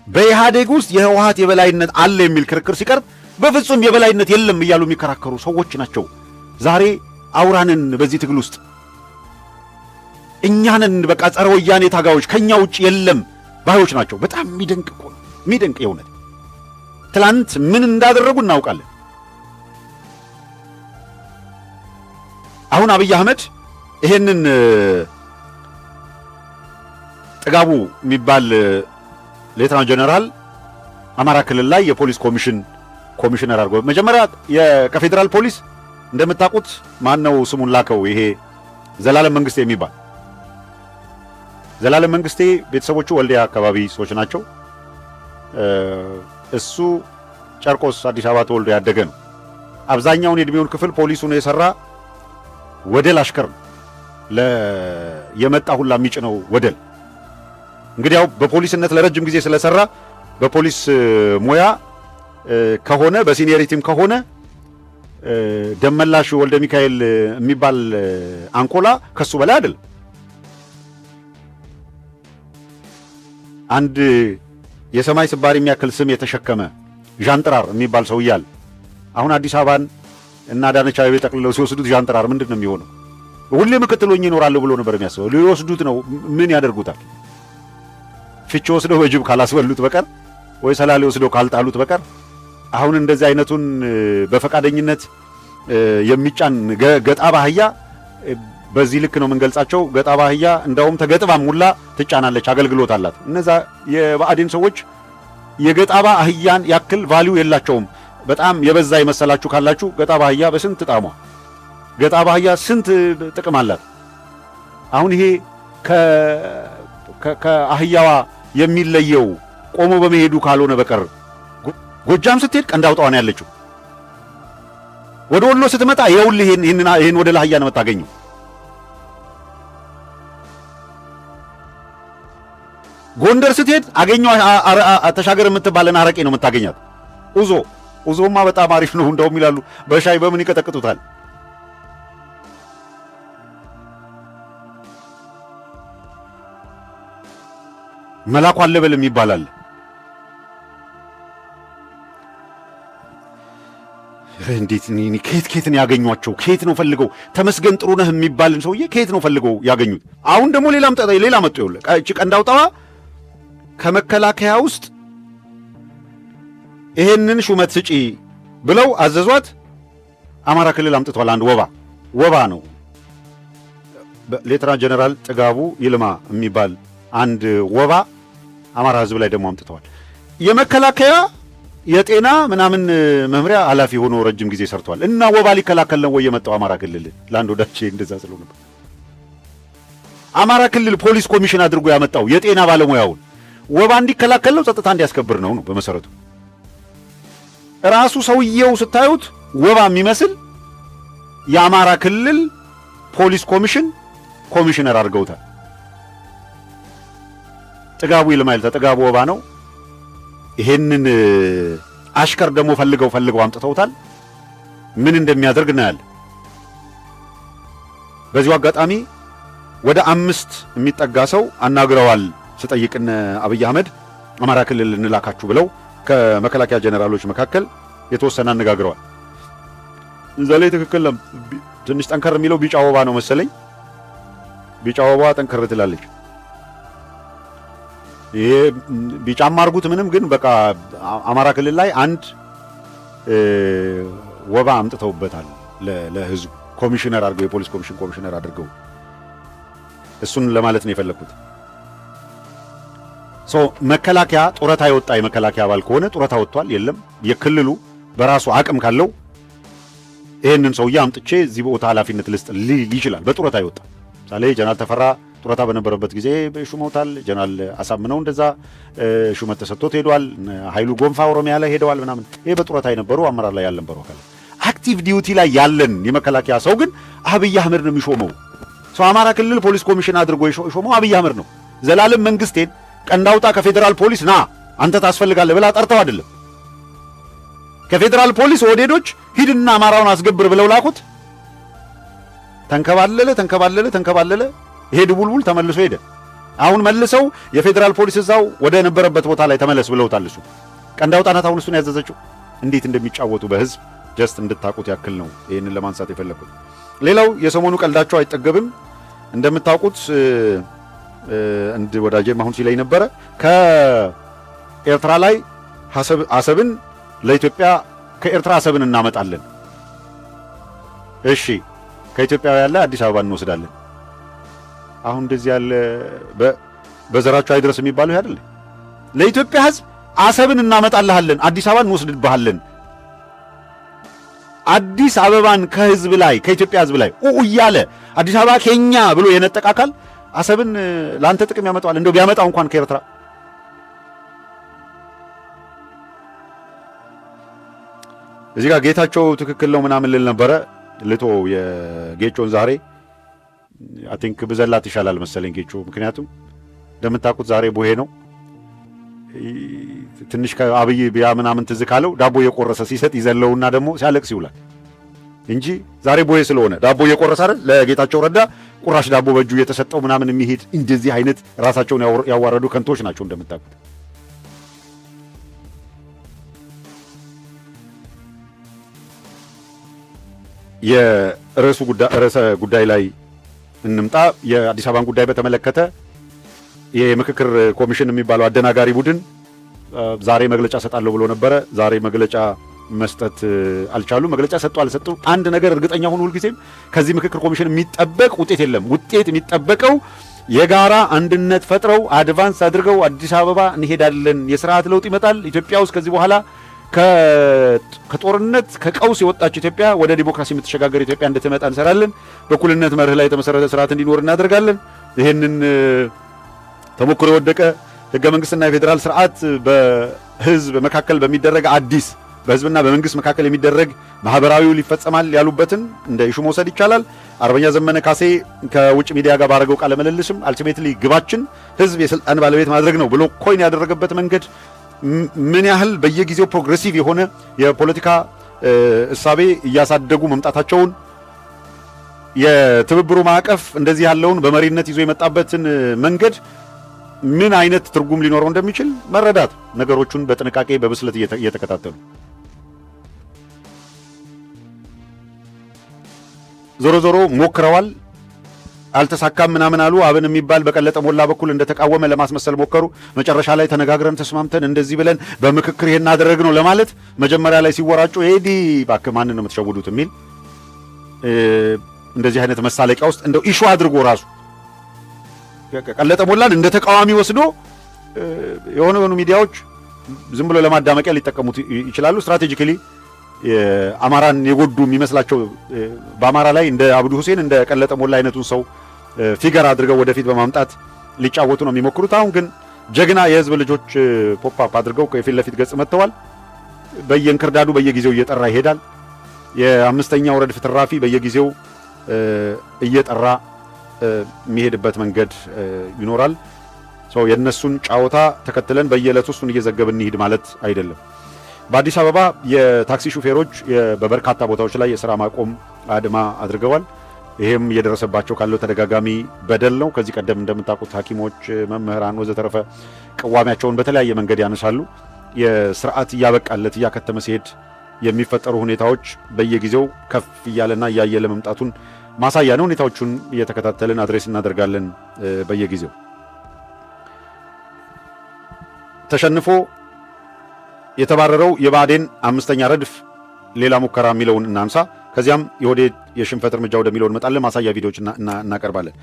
በኢህአዴግ ውስጥ የህወሓት የበላይነት አለ የሚል ክርክር ሲቀርብ በፍጹም የበላይነት የለም እያሉ የሚከራከሩ ሰዎች ናቸው። ዛሬ አውራንን በዚህ ትግል ውስጥ እኛንን በቃ ጸረ ወያኔ ታጋዮች ከኛ ውጭ የለም ባዮች ናቸው። በጣም የሚደንቅ እኮ ነው፣ የሚደንቅ የእውነት ትላንት ምን እንዳደረጉ እናውቃለን። አሁን አብይ አህመድ ይሄንን ጥጋቡ የሚባል ሌተናንት ጀነራል አማራ ክልል ላይ የፖሊስ ኮሚሽነር አድርጎ መጀመሪያ ከፌዴራል ፖሊስ እንደምታውቁት ማን ነው ስሙን ላከው? ይሄ ዘላለም መንግስቴ የሚባል ዘላለም መንግስቴ ቤተሰቦቹ ወልዲያ አካባቢ ሰዎች ናቸው። እሱ ጨርቆስ አዲስ አበባ ተወልዶ ያደገ ነው። አብዛኛውን የእድሜውን ክፍል ፖሊሱ ነው የሰራ። ወደል አሽከር ነው የመጣ ሁላ የሚጭነው ወደል። እንግዲህ ያው በፖሊስነት ለረጅም ጊዜ ስለሰራ በፖሊስ ሙያ ከሆነ በሲኒየሪቲም ከሆነ ደመላሽ ወልደ ሚካኤል የሚባል አንኮላ ከሱ በላይ አይደል። አንድ የሰማይ ስባሪ የሚያክል ስም የተሸከመ ዣንጥራር የሚባል ሰው ይያል። አሁን አዲስ አበባን እና አዳነች አቤቤ ጠቅልለው ሲወስዱት ዣንጥራር ምንድን ነው የሚሆነው? ሁሌ ምክትል ሆኜ እኖራለሁ ብሎ ነበር የሚያስበው። ሊወስዱት ነው። ምን ያደርጉታል? ፍቼ ወስደው በጅብ ካላስበሉት በቀር ወይ ሰላሌ ወስደው ካልጣሉት በቀር አሁን እንደዚህ አይነቱን በፈቃደኝነት የሚጫን ገጣባ አህያ በዚህ ልክ ነው የምንገልጻቸው። ገጣባ አህያ እንደውም ተገጥባም ሙላ ትጫናለች፣ አገልግሎት አላት። እነዛ የብአዴን ሰዎች የገጣባ አህያን ያክል ቫልዩ የላቸውም። በጣም የበዛ የመሰላችሁ ካላችሁ ገጣባ አህያ በስንት ጣሟ፣ ገጣባ አህያ ስንት ጥቅም አላት። አሁን ይሄ ከአህያዋ የሚለየው ቆሞ በመሄዱ ካልሆነ በቀር ጎጃም ስትሄድ ቀንድ አውጣዋ ነው ያለችው። ወደ ወሎ ስትመጣ ይኸውልህ ይሄን ወደ ለአህያ ነው የምታገኘው። ጎንደር ስትሄድ አገኘው ተሻገር የምትባለን አረቄ ነው የምታገኛት። ኡዞማ በጣም አሪፍ ነው እንደውም ይላሉ። በሻይ በምን ይቀጠቅጡታል። መላኩ አለበልም ይባላል። እንዴት ከየት ነው ያገኟቸው? ከየት ነው ፈልገው? ተመስገን ጥሩነህ የሚባልን ሰውዬ ከየት ነው ፈልገው ያገኙት? አሁን ደግሞ ሌላ መጡ። ይኸውልህ እቺ ቀንድ አውጣዋ ከመከላከያ ውስጥ ይሄንን ሹመት ስጪ ብለው አዘዟት። አማራ ክልል አምጥቷል። አንድ ወባ ነው ሌተና ጀነራል ጥጋቡ ይልማ የሚባል አንድ ወባ አማራ ህዝብ ላይ ደግሞ አምጥተዋል። የመከላከያ የጤና ምናምን መምሪያ ኃላፊ ሆኖ ረጅም ጊዜ ሰርቷል። እና ወባ ሊከላከል ነው ወይ የመጣው አማራ ክልል? ለአንድ ወዳቼ እንደዛ ስለሆነ አማራ ክልል ፖሊስ ኮሚሽን አድርጎ ያመጣው የጤና ባለሙያውን ወባ እንዲከላከል ነው፣ ጸጥታ እንዲያስከብር ነው በመሰረቱ። ራሱ ሰውየው ስታዩት ወባ የሚመስል የአማራ ክልል ፖሊስ ኮሚሽነር አድርገውታል። ጥጋቡ ይልማይል ጥጋቡ ወባ ነው። ይሄንን አሽከር ደግሞ ፈልገው አምጥተውታል። ምን እንደሚያደርግ እናያለን። በዚሁ አጋጣሚ ወደ 5 የሚጠጋ ሰው አናግረዋል። ስጠይቅን አብይ አህመድ አማራ ክልል እንላካችሁ ብለው ከመከላከያ ጀነራሎች መካከል የተወሰነ አነጋግረዋል። እዛ ላይ ትክክል ትንሽ ጠንከር የሚለው ቢጫ ወባ ነው መሰለኝ። ቢጫ ወባ ጠንከር ትላለች። ይሄ ቢጫማ አርጉት ምንም፣ ግን በቃ አማራ ክልል ላይ አንድ ወባ አምጥተውበታል ለህዝቡ ኮሚሽነር አድርገው የፖሊስ ኮሚሽነር አድርገው። እሱን ለማለት ነው የፈለኩት። መከላከያ ጡረታ የወጣ የመከላከያ አባል ከሆነ ጡረታ ወጥቷል። የለም የክልሉ በራሱ አቅም ካለው ይሄንን ሰውዬ አምጥቼ እዚህ ቦታ ኃላፊነት ልስጥ ይችላል። በጡረታ ይወጣ ሳሌ ጀነራል ተፈራ ጡረታ በነበረበት ጊዜ ሹመውታል። ጀነራል አሳምነው እንደዛ ሹመት ተሰጥቶት ሄዷል። ኃይሉ ጎንፋ ኦሮሚያ ላይ ሄደዋል ምናምን። ይሄ በጡረታ የነበሩ አመራር ላይ ያልነበሩ አካል አክቲቭ ዲዩቲ ላይ ያለን የመከላከያ ሰው ግን አብይ አህመድ ነው የሚሾመው። አማራ ክልል ፖሊስ ኮሚሽን አድርጎ የሾመው አብይ አህመድ ነው። ዘላለም መንግስቴን ቀንዳውጣ ከፌደራል ፖሊስ ና አንተ ታስፈልጋለህ ብላ ጠርተው አይደለም። ከፌደራል ፖሊስ ወዴዶች ሂድና አማራውን አስገብር ብለው ላኩት። ተንከባለለ ይሄ ድቡልቡል ተመልሶ ሄደ። አሁን መልሰው የፌደራል ፖሊስ እዛው ወደ ነበረበት ቦታ ላይ ተመለስ ብለውታል። እሱ ቀንዳውጣ ናት አሁን እሱን ያዘዘችው። እንዴት እንደሚጫወቱ በህዝብ ጀስት እንድታቁት ያክል ነው ይሄንን ለማንሳት የፈለኩት። ሌላው የሰሞኑ ቀልዳቸው አይጠገብም። እንደምታውቁት እንድ ወዳጄም አሁን ሲለኝ ነበረ ከኤርትራ ላይ አሰብን ለኢትዮጵያ ከኤርትራ አሰብን እናመጣለን። እሺ ከኢትዮጵያ ያለ አዲስ አበባ እንወስዳለን። አሁን እንደዚህ ያለ በዘራቸው አይድረስ የሚባለው አይደል? ለኢትዮጵያ ህዝብ አሰብን እናመጣልሃለን፣ አዲስ አበባን እንወስድብሃለን። አዲስ አበባን ከህዝብ ላይ ከኢትዮጵያ ህዝብ ላይ እያለ አዲስ አበባ ከኛ ብሎ የነጠቀ አካል አሰብን ለአንተ ጥቅም ያመጣዋል። እንደው ቢያመጣው እንኳን ከኤርትራ እዚህ ጋር ጌታቸው ትክክል ነው ምናምን ልል ነበረ። ልቶ የጌቾን ዛሬ አይ ቲንክ ብዘላት ይሻላል መሰለኝ ጌቾ። ምክንያቱም እንደምታውቁት ዛሬ ቦሄ ነው። ትንሽ ከአብይ ቢያ ምናምን ትዝ ካለው ዳቦ የቆረሰ ሲሰጥ ይዘለውና ደግሞ ሲያለቅስ ይውላል እንጂ ዛሬ ቦሄ ስለሆነ ዳቦ የቆረሰ አይደል ለጌታቸው ረዳ ቁራሽ ዳቦ በእጁ የተሰጠው ምናምን የሚሄድ እንደዚህ አይነት ራሳቸውን ያዋረዱ ከንቶች ናቸው እንደምታውቁት። የርዕሰ ጉዳይ ላይ እንምጣ። የአዲስ አበባን ጉዳይ በተመለከተ የምክክር ኮሚሽን የሚባለው አደናጋሪ ቡድን ዛሬ መግለጫ ሰጣለሁ ብሎ ነበረ። ዛሬ መግለጫ መስጠት አልቻሉም። መግለጫ ሰጡ አልሰጡ አንድ ነገር እርግጠኛ ሆኑ፣ ሁልጊዜም ከዚህ ምክክር ኮሚሽን የሚጠበቅ ውጤት የለም። ውጤት የሚጠበቀው የጋራ አንድነት ፈጥረው አድቫንስ አድርገው አዲስ አበባ እንሄዳለን፣ የስርዓት ለውጥ ይመጣል፣ ኢትዮጵያ ውስጥ ከዚህ በኋላ ከጦርነት ከቀውስ የወጣች ኢትዮጵያ ወደ ዲሞክራሲ የምትሸጋገር ኢትዮጵያ እንድትመጣ እንሰራለን፣ በእኩልነት መርህ ላይ የተመሰረተ ስርዓት እንዲኖር እናደርጋለን። ይህንን ተሞክሮ የወደቀ ህገ መንግስትና የፌዴራል ስርዓት በህዝብ መካከል በሚደረግ አዲስ በህዝብና በመንግስት መካከል የሚደረግ ማህበራዊው ሊፈጸማል ያሉበትን እንደ ኢሹ መውሰድ ይቻላል። አርበኛ ዘመነ ካሴ ከውጭ ሚዲያ ጋር ባደረገው ቃለ ምልልስም አልቲሜትሊ ግባችን ህዝብ የስልጣን ባለቤት ማድረግ ነው ብሎ ኮይን ያደረገበት መንገድ ምን ያህል በየጊዜው ፕሮግሬሲቭ የሆነ የፖለቲካ እሳቤ እያሳደጉ መምጣታቸውን የትብብሩ ማዕቀፍ እንደዚህ ያለውን በመሪነት ይዞ የመጣበትን መንገድ ምን አይነት ትርጉም ሊኖረው እንደሚችል መረዳት፣ ነገሮቹን በጥንቃቄ በብስለት እየተከታተሉ ዞሮ ዞሮ ሞክረዋል፣ አልተሳካም ምናምን አሉ። አብን የሚባል በቀለጠ ሞላ በኩል እንደተቃወመ ለማስመሰል ሞከሩ። መጨረሻ ላይ ተነጋግረን ተስማምተን እንደዚህ ብለን በምክክር ይሄን አደረግ ነው ለማለት መጀመሪያ ላይ ሲወራጩ ኤዲ እባክህ ማንን ነው የምትሸውዱት የሚል እንደዚህ አይነት መሳለቂያ ውስጥ እንደው ኢሹ አድርጎ ራሱ ቀለጠ ሞላን እንደ ተቃዋሚ ወስዶ የሆኑ ሚዲያዎች ዝም ብሎ ለማዳመቂያ ሊጠቀሙት ይችላሉ። ስትራቴጂካሊ አማራን የጎዱ የሚመስላቸው በአማራ ላይ እንደ አብዱ ሁሴን እንደ ቀለጠ ሞላ አይነቱን ሰው ፊገር አድርገው ወደፊት በማምጣት ሊጫወቱ ነው የሚሞክሩት። አሁን ግን ጀግና የህዝብ ልጆች ፖፕ አፕ አድርገው ከፊት ለፊት ገጽ መጥተዋል። በየእንክርዳዱ በየጊዜው እየጠራ ይሄዳል። የአምስተኛው ረድፍ ትራፊ በየጊዜው እየጠራ የሚሄድበት መንገድ ይኖራል። ሰው የነሱን ጫወታ ተከትለን በየዕለቱ እሱን እየዘገብን እንሂድ ማለት አይደለም። በአዲስ አበባ የታክሲ ሹፌሮች በበርካታ ቦታዎች ላይ የሥራ ማቆም አድማ አድርገዋል። ይሄም እየደረሰባቸው ካለው ተደጋጋሚ በደል ነው። ከዚህ ቀደም እንደምታውቁት ሐኪሞች፣ መምህራን ወዘተረፈ ቅዋሚያቸውን በተለያየ መንገድ ያነሳሉ። የስርዓት እያበቃለት እያከተመ ሲሄድ የሚፈጠሩ ሁኔታዎች በየጊዜው ከፍ እያለና እያየለ መምጣቱን ማሳያ ነው። ሁኔታዎቹን እየተከታተልን አድሬስ እናደርጋለን በየጊዜው። ተሸንፎ የተባረረው የብአዴን አምስተኛ ረድፍ ሌላ ሙከራ የሚለውን እናንሳ። ከዚያም የኦህዴድ የሽንፈት እርምጃ ወደሚለው እንመጣለን። ማሳያ ቪዲዮዎች እናቀርባለን።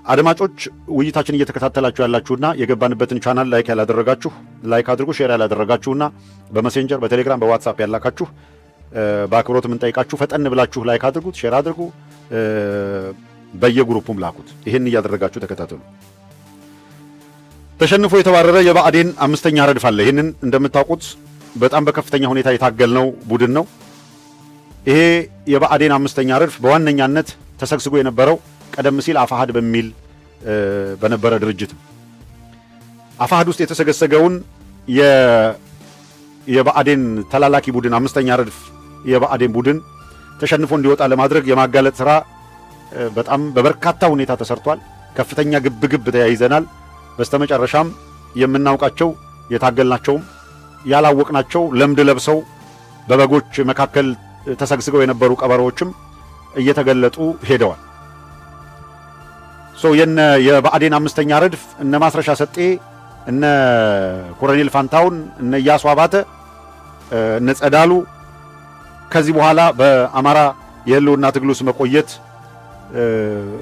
አድማጮች ውይይታችን እየተከታተላችሁ ያላችሁና የገባንበትን ቻናል ላይክ ያላደረጋችሁ ላይክ አድርጉ፣ ሼር ያላደረጋችሁና በመሴንጀር በቴሌግራም በዋትሳፕ ያላካችሁ በአክብሮት የምንጠይቃችሁ ፈጠን ብላችሁ ላይክ አድርጉት፣ ሼር አድርጉ፣ በየግሩፑም ላኩት። ይህን እያደረጋችሁ ተከታተሉ። ተሸንፎ የተባረረ የብአዴን አምስተኛ ረድፍ አለ። ይህንን እንደምታውቁት በጣም በከፍተኛ ሁኔታ የታገልነው ቡድን ነው። ይሄ የብአዴን አምስተኛ ረድፍ በዋነኛነት ተሰግስጎ የነበረው ቀደም ሲል አፋሃድ በሚል በነበረ ድርጅት ነው። አፋሃድ ውስጥ የተሰገሰገውን የብአዴን ተላላኪ ቡድን አምስተኛ ረድፍ የብአዴን ቡድን ተሸንፎ እንዲወጣ ለማድረግ የማጋለጥ ሥራ በጣም በበርካታ ሁኔታ ተሰርቷል። ከፍተኛ ግብግብ ተያይዘናል። በስተመጨረሻም የምናውቃቸው የታገልናቸውም ያላወቅናቸው ለምድ ለብሰው በበጎች መካከል ተሰግስገው የነበሩ ቀበሮዎችም እየተገለጡ ሄደዋል። የብአዴን አምስተኛ ረድፍ እነ ማስረሻ ሰጤ፣ እነ ኮሎኔል ፋንታውን፣ እነ ኢያሱ አባተ፣ እነ ጸዳሉ ከዚህ በኋላ በአማራ የህልውና ትግል ውስጥ መቆየት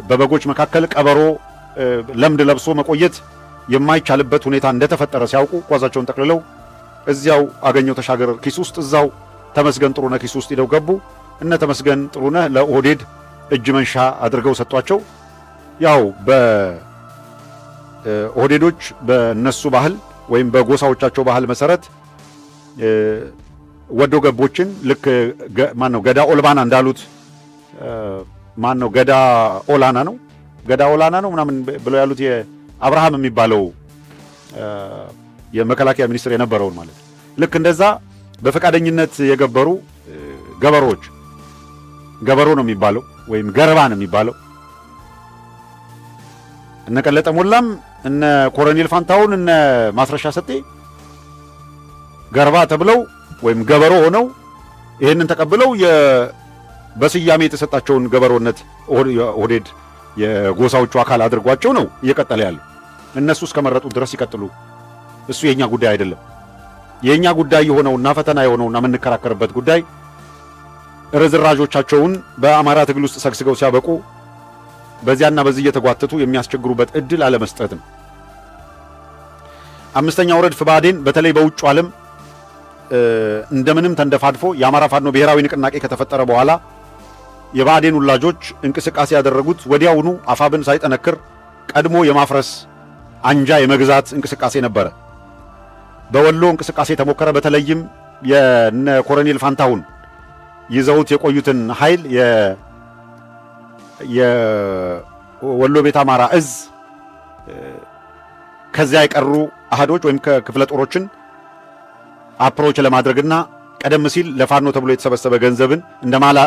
በበጎች መካከል ቀበሮ ለምድ ለብሶ መቆየት የማይቻልበት ሁኔታ እንደተፈጠረ ሲያውቁ ጓዛቸውን ጠቅልለው እዚያው አገኘው ተሻገር ኪስ ውስጥ እዛው ተመስገን ጥሩነህ ኪስ ውስጥ ሄደው ገቡ። እነ ተመስገን ጥሩነህ ለኦህዴድ እጅ መንሻ አድርገው ሰጧቸው። ያው በኦህዴዶች በነሱ ባህል ወይም በጎሳዎቻቸው ባህል መሰረት ወዶ ገቦችን ልክ ማነው ገዳ ኦልባና እንዳሉት ማነው ገዳ ኦላና ነው ምናምን ብለው ያሉት የአብርሃም የሚባለው የመከላከያ ሚኒስትር የነበረውን ማለት ልክ እንደዛ በፈቃደኝነት የገበሩ ገበሮች ገበሮ ነው የሚባለው ወይም ገርባ ነው የሚባለው። እነ ቀለጠ ሞላም እነ ኮሎኔል ፋንታውን እነ ማስረሻ ሰጤ ገርባ ተብለው ወይም ገበሮ ሆነው ይሄንን ተቀብለው በስያሜ የተሰጣቸውን ገበሮነት ኦህዴድ የጎሳዎቹ አካል አድርጓቸው ነው እየቀጠለ ያለው። እነሱ እስከመረጡት ድረስ ይቀጥሉ። እሱ የኛ ጉዳይ አይደለም። የኛ ጉዳይ የሆነውና ፈተና የሆነውና የምንከራከርበት ጉዳይ ርዝራዦቻቸውን በአማራ ትግል ውስጥ ሰግስገው ሲያበቁ በዚያና በዚህ እየተጓተቱ የሚያስቸግሩበት እድል አለመስጠት ነው። አምስተኛው ረድፍ ብአዴን በተለይ በውጭ ዓለም እንደምንም ተንደፋድፎ የአማራ ፋኖ ብሔራዊ ንቅናቄ ከተፈጠረ በኋላ የብአዴን ውላጆች እንቅስቃሴ ያደረጉት ወዲያውኑ አፋብን ሳይጠነክር ቀድሞ የማፍረስ አንጃ የመግዛት እንቅስቃሴ ነበረ። በወሎ እንቅስቃሴ ተሞከረ። በተለይም የነ ኮሎኔል ፋንታሁን ይዘውት የቆዩትን ኃይል የወሎ ቤት አማራ እዝ ከዚያ የቀሩ አሃዶች ወይም ከክፍለ ጦሮችን አፕሮች ለማድረግና ቀደም ሲል ለፋኖ ተብሎ የተሰበሰበ ገንዘብን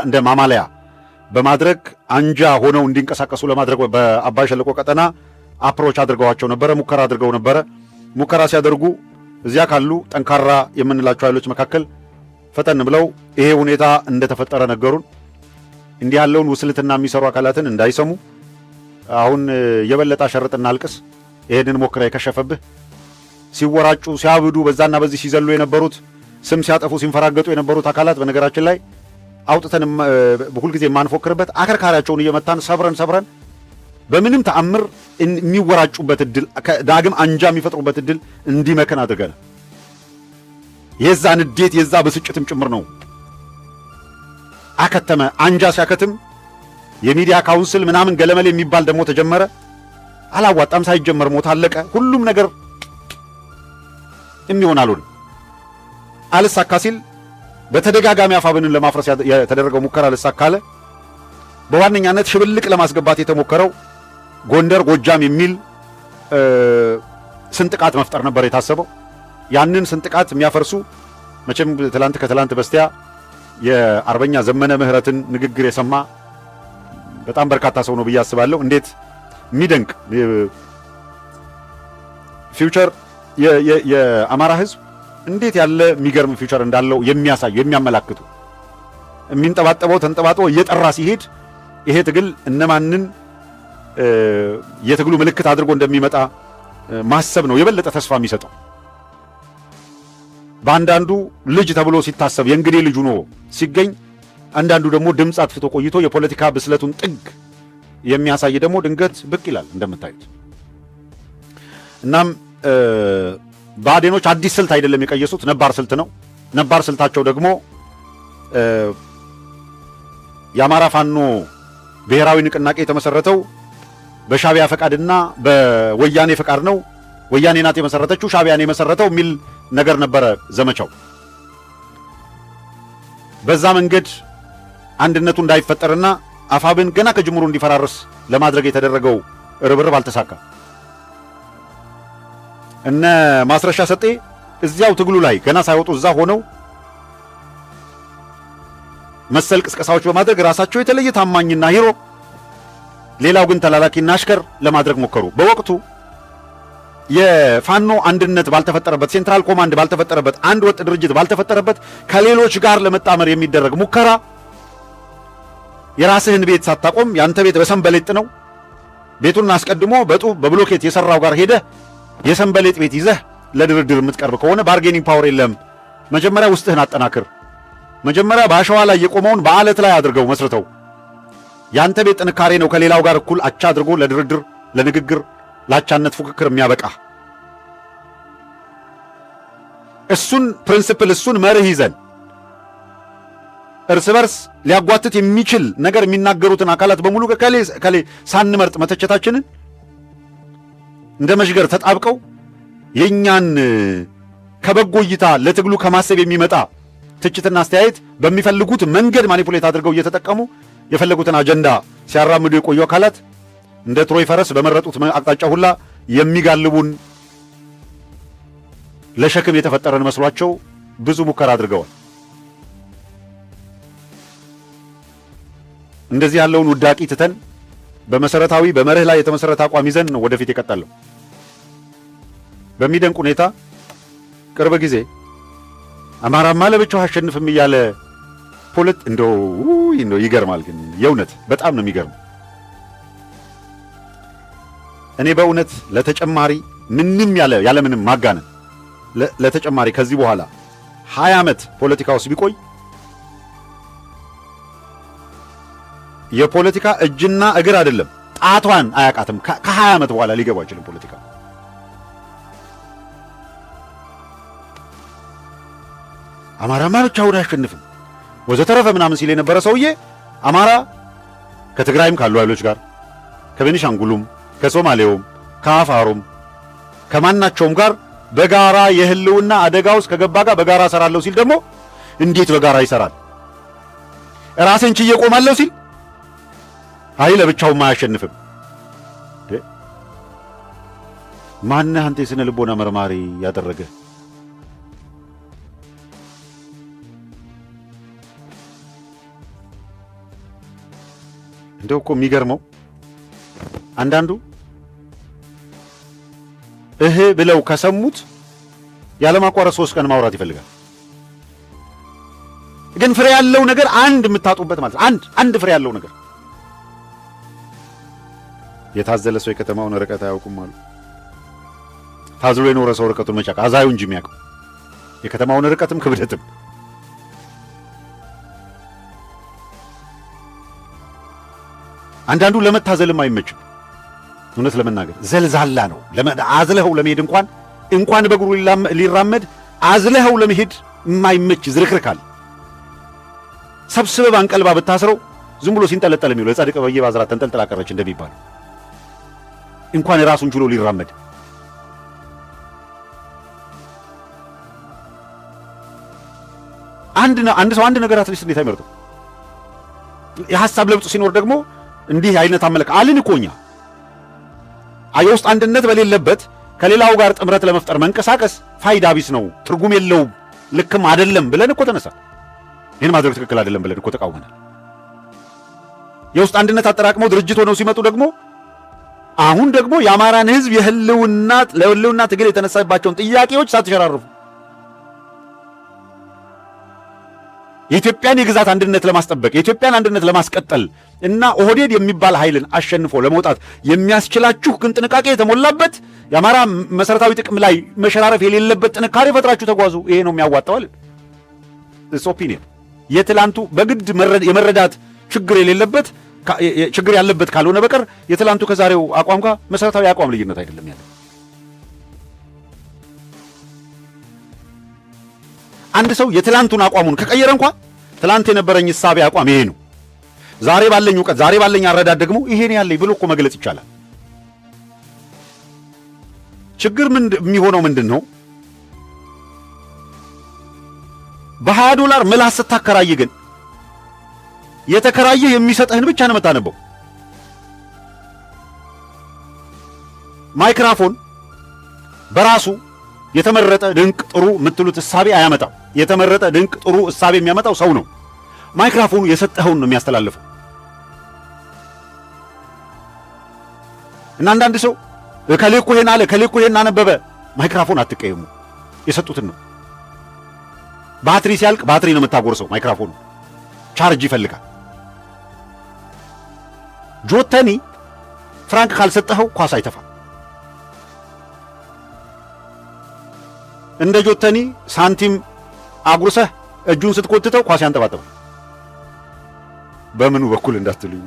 እንደ ማማለያ በማድረግ አንጃ ሆነው እንዲንቀሳቀሱ ለማድረግ በአባይ ሸለቆ ቀጠና አፕሮች አድርገዋቸው ነበረ። ሙከራ አድርገው ነበረ። ሙከራ ሲያደርጉ እዚያ ካሉ ጠንካራ የምንላቸው ኃይሎች መካከል ፈጠን ብለው ይሄ ሁኔታ እንደተፈጠረ ነገሩን። እንዲህ ያለውን ውስልትና የሚሰሩ አካላትን እንዳይሰሙ አሁን የበለጠ ሸርጥና አልቅስ ይሄንን ሞክራ የከሸፈብህ ሲወራጩ ሲያብዱ በዛና በዚህ ሲዘሉ የነበሩት ስም ሲያጠፉ ሲንፈራገጡ የነበሩት አካላት በነገራችን ላይ አውጥተን ሁልጊዜ የማንፎክርበት አከርካሪያቸውን እየመታን ሰብረን በምንም ተአምር የሚወራጩበት እድል ዳግም አንጃ የሚፈጥሩበት እድል እንዲመከን አድርገን የዛ ንዴት የዛ ብስጭትም ጭምር ነው። አከተመ። አንጃ ሲያከትም የሚዲያ ካውንስል ምናምን ገለመል የሚባል ደግሞ ተጀመረ። አላዋጣም። ሳይጀመር ሞት አለቀ። ሁሉም ነገር የሚሆን አልሳካ ሲል በተደጋጋሚ አፋብንን ለማፍረስ የተደረገው ሙከራ ልሳካለ። በዋነኛነት ሽብልቅ ለማስገባት የተሞከረው ጎንደር፣ ጎጃም የሚል ስንጥቃት መፍጠር ነበር የታሰበው። ያንን ስንጥቃት የሚያፈርሱ መቼም ከትላንት በስቲያ የአርበኛ ዘመነ ምህረትን ንግግር የሰማ በጣም በርካታ ሰው ነው ብዬ አስባለሁ። እንዴት የሚደንቅ ፊውቸር የአማራ ሕዝብ እንዴት ያለ የሚገርም ፊውቸር እንዳለው የሚያሳዩ የሚያመላክቱ የሚንጠባጠበው ተንጠባጥቦ እየጠራ ሲሄድ ይሄ ትግል እነማንን የትግሉ ምልክት አድርጎ እንደሚመጣ ማሰብ ነው የበለጠ ተስፋ የሚሰጠው። በአንዳንዱ ልጅ ተብሎ ሲታሰብ የእንግዲህ ልጅ ሆኖ ሲገኝ፣ አንዳንዱ ደግሞ ድምፅ አጥፍቶ ቆይቶ የፖለቲካ ብስለቱን ጥግ የሚያሳይ ደግሞ ድንገት ብቅ ይላል እንደምታዩት። እናም ብአዴኖች አዲስ ስልት አይደለም የቀየሱት፣ ነባር ስልት ነው። ነባር ስልታቸው ደግሞ የአማራ ፋኖ ብሔራዊ ንቅናቄ የተመሰረተው በሻቢያ ፈቃድና በወያኔ ፈቃድ ነው። ወያኔ ናት የመሰረተችው፣ ሻቢያን የመሰረተው የሚል ነገር ነበረ ዘመቻው። በዛ መንገድ አንድነቱ እንዳይፈጠርና አፋብን ገና ከጅምሩ እንዲፈራርስ ለማድረግ የተደረገው ርብርብ አልተሳካም። እነ ማስረሻ ሰጤ እዚያው ትግሉ ላይ ገና ሳይወጡ እዛ ሆነው መሰል ቅስቀሳዎች በማድረግ ራሳቸው የተለየ ታማኝና ሂሮ፣ ሌላው ግን ተላላኪና አሽከር ለማድረግ ሞከሩ። በወቅቱ የፋኖ አንድነት ባልተፈጠረበት፣ ሴንትራል ኮማንድ ባልተፈጠረበት፣ አንድ ወጥ ድርጅት ባልተፈጠረበት ከሌሎች ጋር ለመጣመር የሚደረግ ሙከራ የራስህን ቤት ሳታቆም ያንተ ቤት በሰንበሌጥ ነው። ቤቱን አስቀድሞ በብሎኬት የሰራው ጋር ሄደህ የሰንበሌጥ ቤት ይዘህ ለድርድር የምትቀርብ ከሆነ ባርጌኒንግ ፓወር የለም። መጀመሪያ ውስጥህን አጠናክር። መጀመሪያ በአሸዋ ላይ የቆመውን በአለት ላይ አድርገው መስርተው ያንተ ቤት ጥንካሬ ነው ከሌላው ጋር እኩል አቻ አድርጎ ለድርድር፣ ለንግግር፣ ለአቻነት ፉክክር የሚያበቃ። እሱን ፕሪንሲፕል እሱን መርህ ይዘን እርስ በርስ ሊያጓትት የሚችል ነገር የሚናገሩትን አካላት በሙሉ ከሌ ሳንመርጥ መተቸታችንን እንደ መሽገር ተጣብቀው የኛን ከበጎ እይታ ለትግሉ ከማሰብ የሚመጣ ትችትና አስተያየት በሚፈልጉት መንገድ ማኒፑሌት አድርገው እየተጠቀሙ የፈለጉትን አጀንዳ ሲያራምዱ የቆዩ አካላት እንደ ትሮይ ፈረስ በመረጡት አቅጣጫ ሁላ የሚጋልቡን ለሸክም የተፈጠረን መስሏቸው ብዙ ሙከራ አድርገዋል። እንደዚህ ያለውን ውዳቂ ትተን በመሰረታዊ በመርህ ላይ የተመሰረተ አቋም ይዘን ነው ወደፊት የቀጠለው። በሚደንቅ ሁኔታ ቅርብ ጊዜ አማራማ ለብቻው አሸንፍም እያለ እንደው ይገርማል። ግን የእውነት በጣም ነው የሚገርም። እኔ በእውነት ለተጨማሪ ምንም ያለ ምንም ማጋነን ለተጨማሪ ከዚህ በኋላ 20 ዓመት ፖለቲካ ውስጥ ቢቆይ የፖለቲካ እጅና እግር አይደለም ጣቷን አያቃትም። ከ20 ዓመት በኋላ ሊገባ አይችልም ፖለቲካ። አማራማ ብቻውን አያሸንፍም ወዘተረፈ ምናምን ሲል የነበረ ሰውዬ አማራ ከትግራይም ካሉ ኃይሎች ጋር ከቤኒሻንጉሉም ከሶማሌውም ከአፋሩም ከማናቸውም ጋር በጋራ የህልውና አደጋ ውስጥ ከገባ ጋር በጋራ እሰራለሁ ሲል ደግሞ እንዴት በጋራ ይሰራል? ራሴን ችዬ ቆማለሁ ሲል አይ ለብቻውም አያሸንፍም። ማነህ አንተ የስነ ልቦና መርማሪ ያደረገ? እንደው እኮ የሚገርመው አንዳንዱ ብለው ከሰሙት ያለማቋረጥ 3 ቀን ማውራት ይፈልጋል። ግን ፍሬ ያለው ነገር አንድ የምታጡበት ማለት አንድ ፍሬ ያለው ነገር የታዘለ ሰው የከተማውን ርቀት አያውቁም አሉ። ታዝሎ የኖረ ሰው ርቀቱን መቻቅ አዛዩ እንጂ የሚያውቀው የከተማውን ርቀትም ክብደትም። አንዳንዱ ለመታዘልም አይመችም። እውነት ለመናገር ዘልዛላ ነው። አዝለኸው ለመሄድ እንኳን በእግሩ ሊራመድ አዝለኸው ለመሄድ የማይመች ዝርክርካል። ሰብስበህ አንቀልባ ብታስረው ዝም ብሎ ሲንጠለጠል የሚውለው የጻድቅ በየባዝራት ተንጠልጥላ ቀረች እንደሚባለው እንኳን ራሱን ችሎ ሊራመድ። አንድ ሰው አንድ ነገር አትሊስት እንዴት አይመርጥም? የሐሳብ ለውጥ ሲኖር ደግሞ እንዲህ አይነት አመለክ አልን እኮ እኛ የውስጥ አንድነት በሌለበት ከሌላው ጋር ጥምረት ለመፍጠር መንቀሳቀስ ፋይዳ ቢስ ነው፣ ትርጉም የለውም፣ ልክም አይደለም ብለን እኮ ተነሳ። ይህን ማድረግ ትክክል አይደለም ብለን እኮ ተቃውመናል። የውስጥ አንድነት አጠራቅመው ድርጅት ሆነው ሲመጡ ደግሞ አሁን ደግሞ የአማራን ሕዝብ ለህልውና ትግል የተነሳባቸውን ጥያቄዎች ሳትሸራርፉ የኢትዮጵያን የግዛት አንድነት ለማስጠበቅ የኢትዮጵያን አንድነት ለማስቀጠል እና ኦህዴድ የሚባል ኃይልን አሸንፎ ለመውጣት የሚያስችላችሁ ግን ጥንቃቄ የተሞላበት የአማራ መሰረታዊ ጥቅም ላይ መሸራረፍ የሌለበት ጥንካሬ ፈጥራችሁ ተጓዙ። ይሄ ነው የሚያዋጣው። ኦፒኒየን የትላንቱ በግድ የመረዳት ችግር ያለበት ካልሆነ በቀር የትላንቱ ከዛሬው አቋም ጋር መሰረታዊ አቋም ልዩነት አይደለም ያለ። አንድ ሰው የትላንቱን አቋሙን ከቀየረ እንኳን ትላንት የነበረኝ እሳቤ አቋም ይሄ ነው፣ ዛሬ ባለኝ ዕውቀት ዛሬ ባለኝ አረዳድ ደግሞ ይሄን ያለኝ ብሎ እኮ መግለጽ ይቻላል። ችግር የሚሆነው ምንድን ነው? $20 ምላስ ስታከራይ ግን የተከራየህ የሚሰጥህን ብቻ ነው የምታነበው። ማይክራፎን በራሱ የተመረጠ ድንቅ ጥሩ የምትሉት እሳቤ አያመጣም። የተመረጠ ድንቅ ጥሩ እሳቤ የሚያመጣው ሰው ነው። ማይክራፎኑ የሰጠኸውን ነው የሚያስተላልፈው። እና አንዳንድ ሰው ከሌ እኮ ይሄን አለ ከሌ እኮ ይሄን አነበበ። ማይክራፎን አትቀየሙ፣ የሰጡትን ነው። ባትሪ ሲያልቅ ባትሪ ነው የምታጎርሰው። ማይክራፎኑ ቻርጅ ይፈልጋል። ጆተኒ ፍራንክ ካልሰጠኸው ኳስ አይተፋም። እንደ ጆተኒ ሳንቲም አጉርሰህ እጁን ስትቆጥተው ኳስ ያንጠባጠባል። በምኑ በኩል እንዳትሉኝ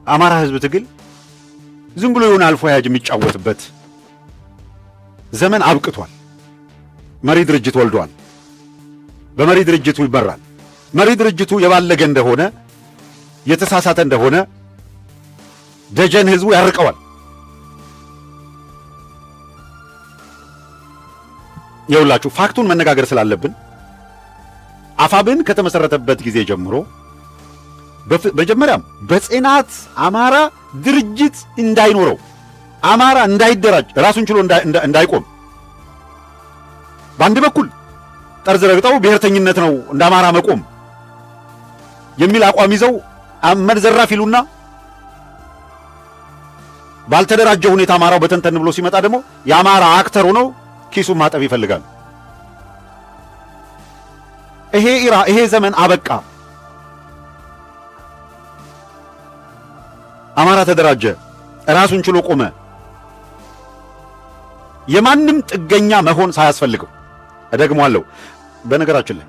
የአማራ ሕዝብ ትግል ዝም ብሎ የሆነ አልፎ ያጅ የሚጫወትበት ዘመን አብቅቷል። መሪ ድርጅት ወልዷል። በመሪ ድርጅቱ ይመራል። መሪ ድርጅቱ የባለገ እንደሆነ የተሳሳተ እንደሆነ ደጀን ህዝቡ ያርቀዋል። የሁላችሁ ፋክቱን መነጋገር ስላለብን አፋብን ከተመሰረተበት ጊዜ ጀምሮ መጀመሪያም በጽናት አማራ ድርጅት እንዳይኖረው አማራ እንዳይደራጅ ራሱን ችሎ እንዳይቆም በአንድ በኩል ጠርዝ ረግጠው ብሔርተኝነት ነው እንደ አማራ መቆም የሚል አቋም ይዘው አመድ ዘራፍ ይሉና ባልተደራጀ ሁኔታ አማራው በተንተን ብሎ ሲመጣ ደግሞ የአማራ አክተር ሆኖ ኪሱን ማጠብ ይፈልጋል። ይሄ ዘመን አበቃ። አማራ ተደራጀ፣ ራሱን ችሎ ቆመ። የማንም ጥገኛ መሆን ሳያስፈልገው እደግመዋለሁ። በነገራችን ላይ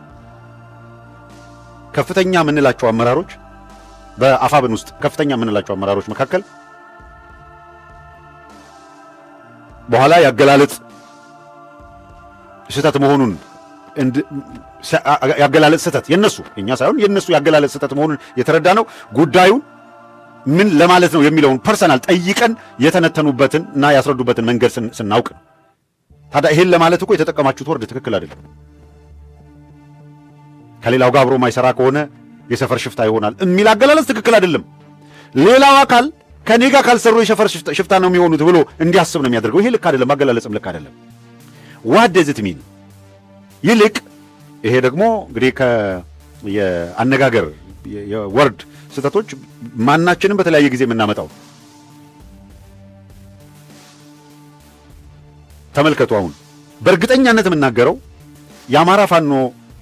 ከፍተኛ የምንላቸው አመራሮች በአፋብን ውስጥ ከፍተኛ የምንላቸው አመራሮች መካከል በኋላ ያገላለጽ ስህተት መሆኑን ያገላለጽ ስህተት የኛ ሳይሆን የነሱ ያገላለጽ ስህተት መሆኑን የተረዳ ነው። ጉዳዩን ምን ለማለት ነው የሚለውን ፐርሰናል ጠይቀን የተነተኑበትን እና ያስረዱበትን መንገድ ስናውቅ ነው። ታዲያ ይሄን ለማለት እኮ የተጠቀማችሁት ወርድ ትክክል አይደለም። ከሌላው ጋር አብሮ ማይሰራ ከሆነ የሰፈር ሽፍታ ይሆናል የሚል አገላለጽ ትክክል አይደለም። ሌላው አካል ከኔ ጋር ካልሰሩ የሰፈር ሽፍታ ነው የሚሆኑት ብሎ እንዲያስብ ነው የሚያደርገው። ይሄ ልክ አይደለም፣ አገላለጽም ልክ አይደለም። what does it mean? ይልቅ ይሄ ደግሞ እንግዲህ የአነጋገር የወርድ ስህተቶች ማናችንም በተለያየ ጊዜ የምናመጣው ተመልከቱ። አሁን በእርግጠኛነት የምናገረው የአማራ ፋኖ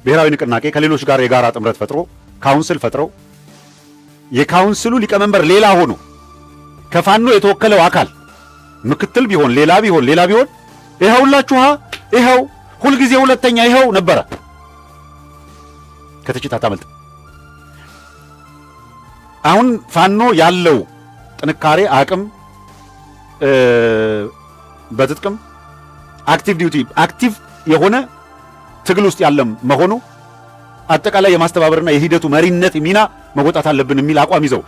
ብሔራዊ ንቅናቄ ከሌሎች ጋር የጋራ ጥምረት ፈጥሮ ካውንስል ፈጥረው የካውንስሉ ሊቀመንበር ሌላ ሆኖ ከፋኖ የተወከለው አካል ምክትል ቢሆን ሌላ ቢሆን ይኸውላችሁ ይኸው ሁልጊዜ ሁለተኛ ይኸው ነበረ። ከትችት አታመልጥ። አሁን ፋኖ ያለው ጥንካሬ አቅም በትጥቅም አክቲቭ የሆነ ትግል ውስጥ ያለም መሆኑ አጠቃላይ የማስተባበርና የሂደቱ መሪነት ሚና መወጣት አለብን የሚል አቋም ይዘው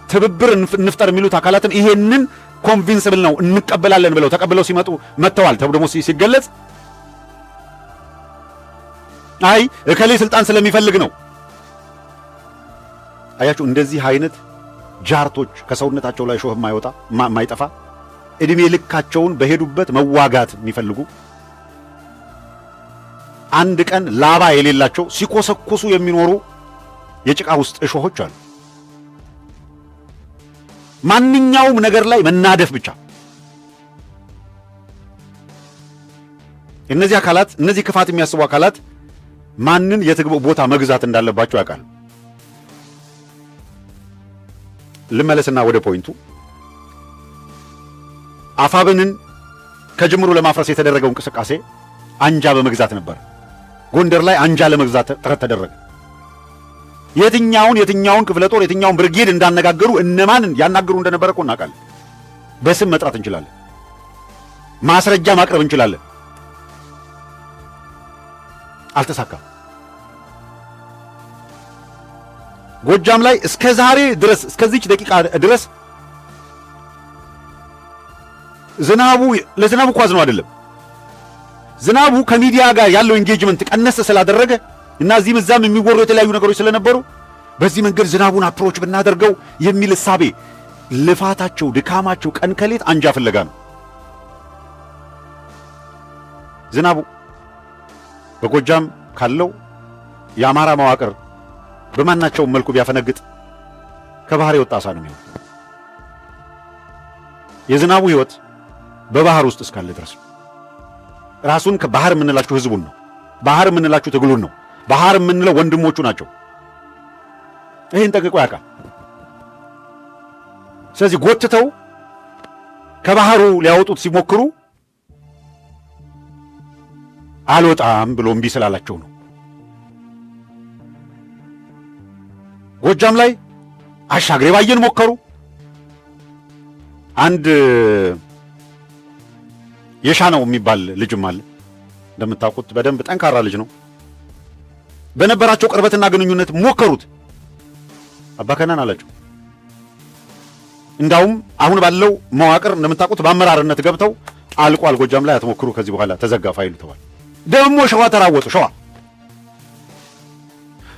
ትብብር እንፍጠር የሚሉት አካላትን ይሄንን ኮንቪንስብል ነው እንቀበላለን ብለው ተቀብለው ሲመጡ መጥተዋል ተብሎ ደግሞ ሲገለጽ አይ እከሌ ስልጣን ስለሚፈልግ ነው። አያችሁ፣ እንደዚህ አይነት ጃርቶች ከሰውነታቸው ላይ ሾህ የማይጠፋ እድሜ ልካቸውን በሄዱበት መዋጋት የሚፈልጉ አንድ ቀን ላባ የሌላቸው ሲኮሰኩሱ የሚኖሩ የጭቃ ውስጥ እሾሆች አሉ። ማንኛውም ነገር ላይ መናደፍ ብቻ። እነዚህ አካላት እነዚህ ክፋት የሚያስቡ አካላት ማንን የትግል ቦታ መግዛት እንዳለባቸው ያውቃል። ልመለስና ወደ ፖይንቱ አፋብንን ከጅምሩ ለማፍረስ የተደረገው እንቅስቃሴ አንጃ በመግዛት ነበር። ጎንደር ላይ አንጃ ለመግዛት ጥረት ተደረገ። የትኛውን ክፍለ ጦር የትኛውን ብርጌድ እንዳነጋገሩ እነማንን ያናገሩ እንደነበረ እኮ እናውቃለን። በስም መጥራት እንችላለን። ማስረጃ ማቅረብ እንችላለን። አልተሳካም። ጎጃም ላይ እስከ ዛሬ ድረስ እስከዚች ደቂቃ ድረስ ለዝናቡ ኳዝ ነው አይደለም። ዝናቡ ከሚዲያ ጋር ያለው ኢንጌጅመንት ቀነሰ ስላደረገ እና እዚህም እዛም የሚወሩ የተለያዩ ነገሮች ስለነበሩ በዚህ መንገድ ዝናቡን አፕሮች ብናደርገው የሚል እሳቤ ልፋታቸው ድካማቸው ቀን ከሌት አንጃ ፍለጋ ነው። ዝናቡ በጎጃም ካለው የአማራ መዋቅር በማናቸው መልኩ ቢያፈነግጥ ከባህር የወጣ አሳ ነው የሚሆነው። የዝናቡ ህይወት በባህር ውስጥ እስካለ ድረስ ራሱን ከባህር የምንላችሁ ህዝቡን ነው። ባህር የምንላችሁ ትግሉን ነው። ባህር የምንለው ወንድሞቹ ናቸው። ይህን ጠንቅቆ ያውቃል። ስለዚህ ጎትተው ከባህሩ ሊያወጡት ሲሞክሩ አልወጣም ብሎ እምቢ ስላላቸው ነው። ጎጃም ላይ አሻግሬ ባየን ሞከሩ። አንድ የሻነው የሚባል ልጅም አለ እንደምታውቁት፣ በደንብ ጠንካራ ልጅ ነው። በነበራቸው ቅርበትና ግንኙነት ሞከሩት። አባከናን አላቸው። እንዳውም አሁን ባለው መዋቅር እንደምታውቁት በአመራርነት ገብተው አልቋል። ጎጃም ላይ አትሞክሩ፣ ከዚህ በኋላ ተዘጋ ፋይሉ ተባለ። ደግሞ ሸዋ ተራወጡ። ሸዋ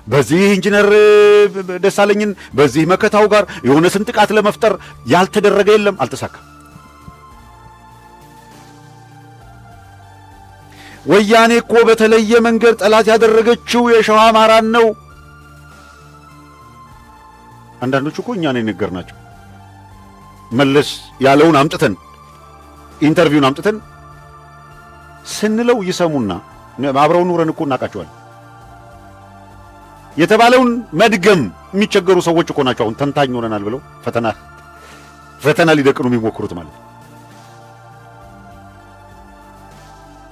በዚህ ኢንጂነር ደሳለኝን በዚህ መከታው ጋር የሆነ ስንጥቃት ለመፍጠር ያልተደረገ የለም፣ አልተሳካም። ወያኔ እኮ በተለየ መንገድ ጠላት ያደረገችው የሸዋ አማራን ነው። አንዳንዶቹ እኮ እኛ ነው የነገርናቸው። መለስ ያለውን አምጥተን ኢንተርቪውን አምጥተን ስንለው ይሰሙና አብረው ኑረን እኮ እናውቃቸዋለን። የተባለውን መድገም የሚቸገሩ ሰዎች እኮ ናቸው አሁን ተንታኝ ሆነናል ብለው ፈተና ሊደቅኑ የሚሞክሩት ማለት ነው።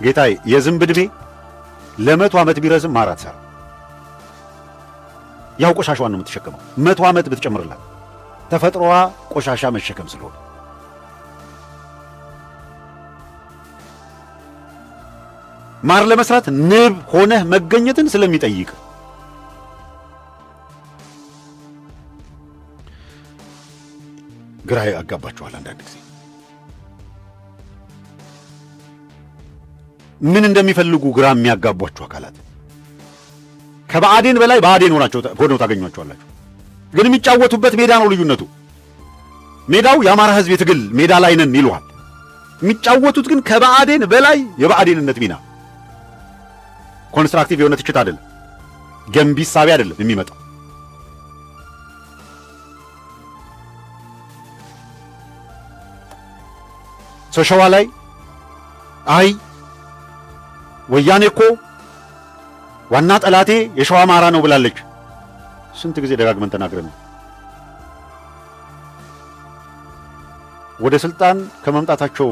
ጌታዬ የዝንብ ዕድሜ ለ100 ዓመት ቢረዝም ማራት ሰራ ያው ቆሻሻዋን ነው የምትሸከመው። 100 ዓመት ብትጨምርላት ተፈጥሮዋ ቆሻሻ መሸከም ስለሆነ ማር ለመስራት ንብ ሆነህ መገኘትን ስለሚጠይቅ ግራ ያጋባችኋል። አንዳንድ ጊዜ ምን እንደሚፈልጉ ግራ የሚያጋቧችሁ አካላት ከብአዴን በላይ ብአዴን ሆነው ታገኟቸዋላችሁ። ግን የሚጫወቱበት ሜዳ ነው ልዩነቱ። ሜዳው የአማራ ሕዝብ የትግል ሜዳ ላይ ነን ይሉሃል። የሚጫወቱት ግን ከብአዴን በላይ የብአዴንነት ሚና ኮንስትራክቲቭ የሆነ ትችት አይደለም፣ ገንቢ ሳቢ አይደለም የሚመጣው። ሸዋ ላይ አይ ወያኔ እኮ ዋና ጠላቴ የሸዋ አማራ ነው ብላለች። ስንት ጊዜ ደጋግመን ተናግረን ነው። ወደ ስልጣን ከመምጣታቸው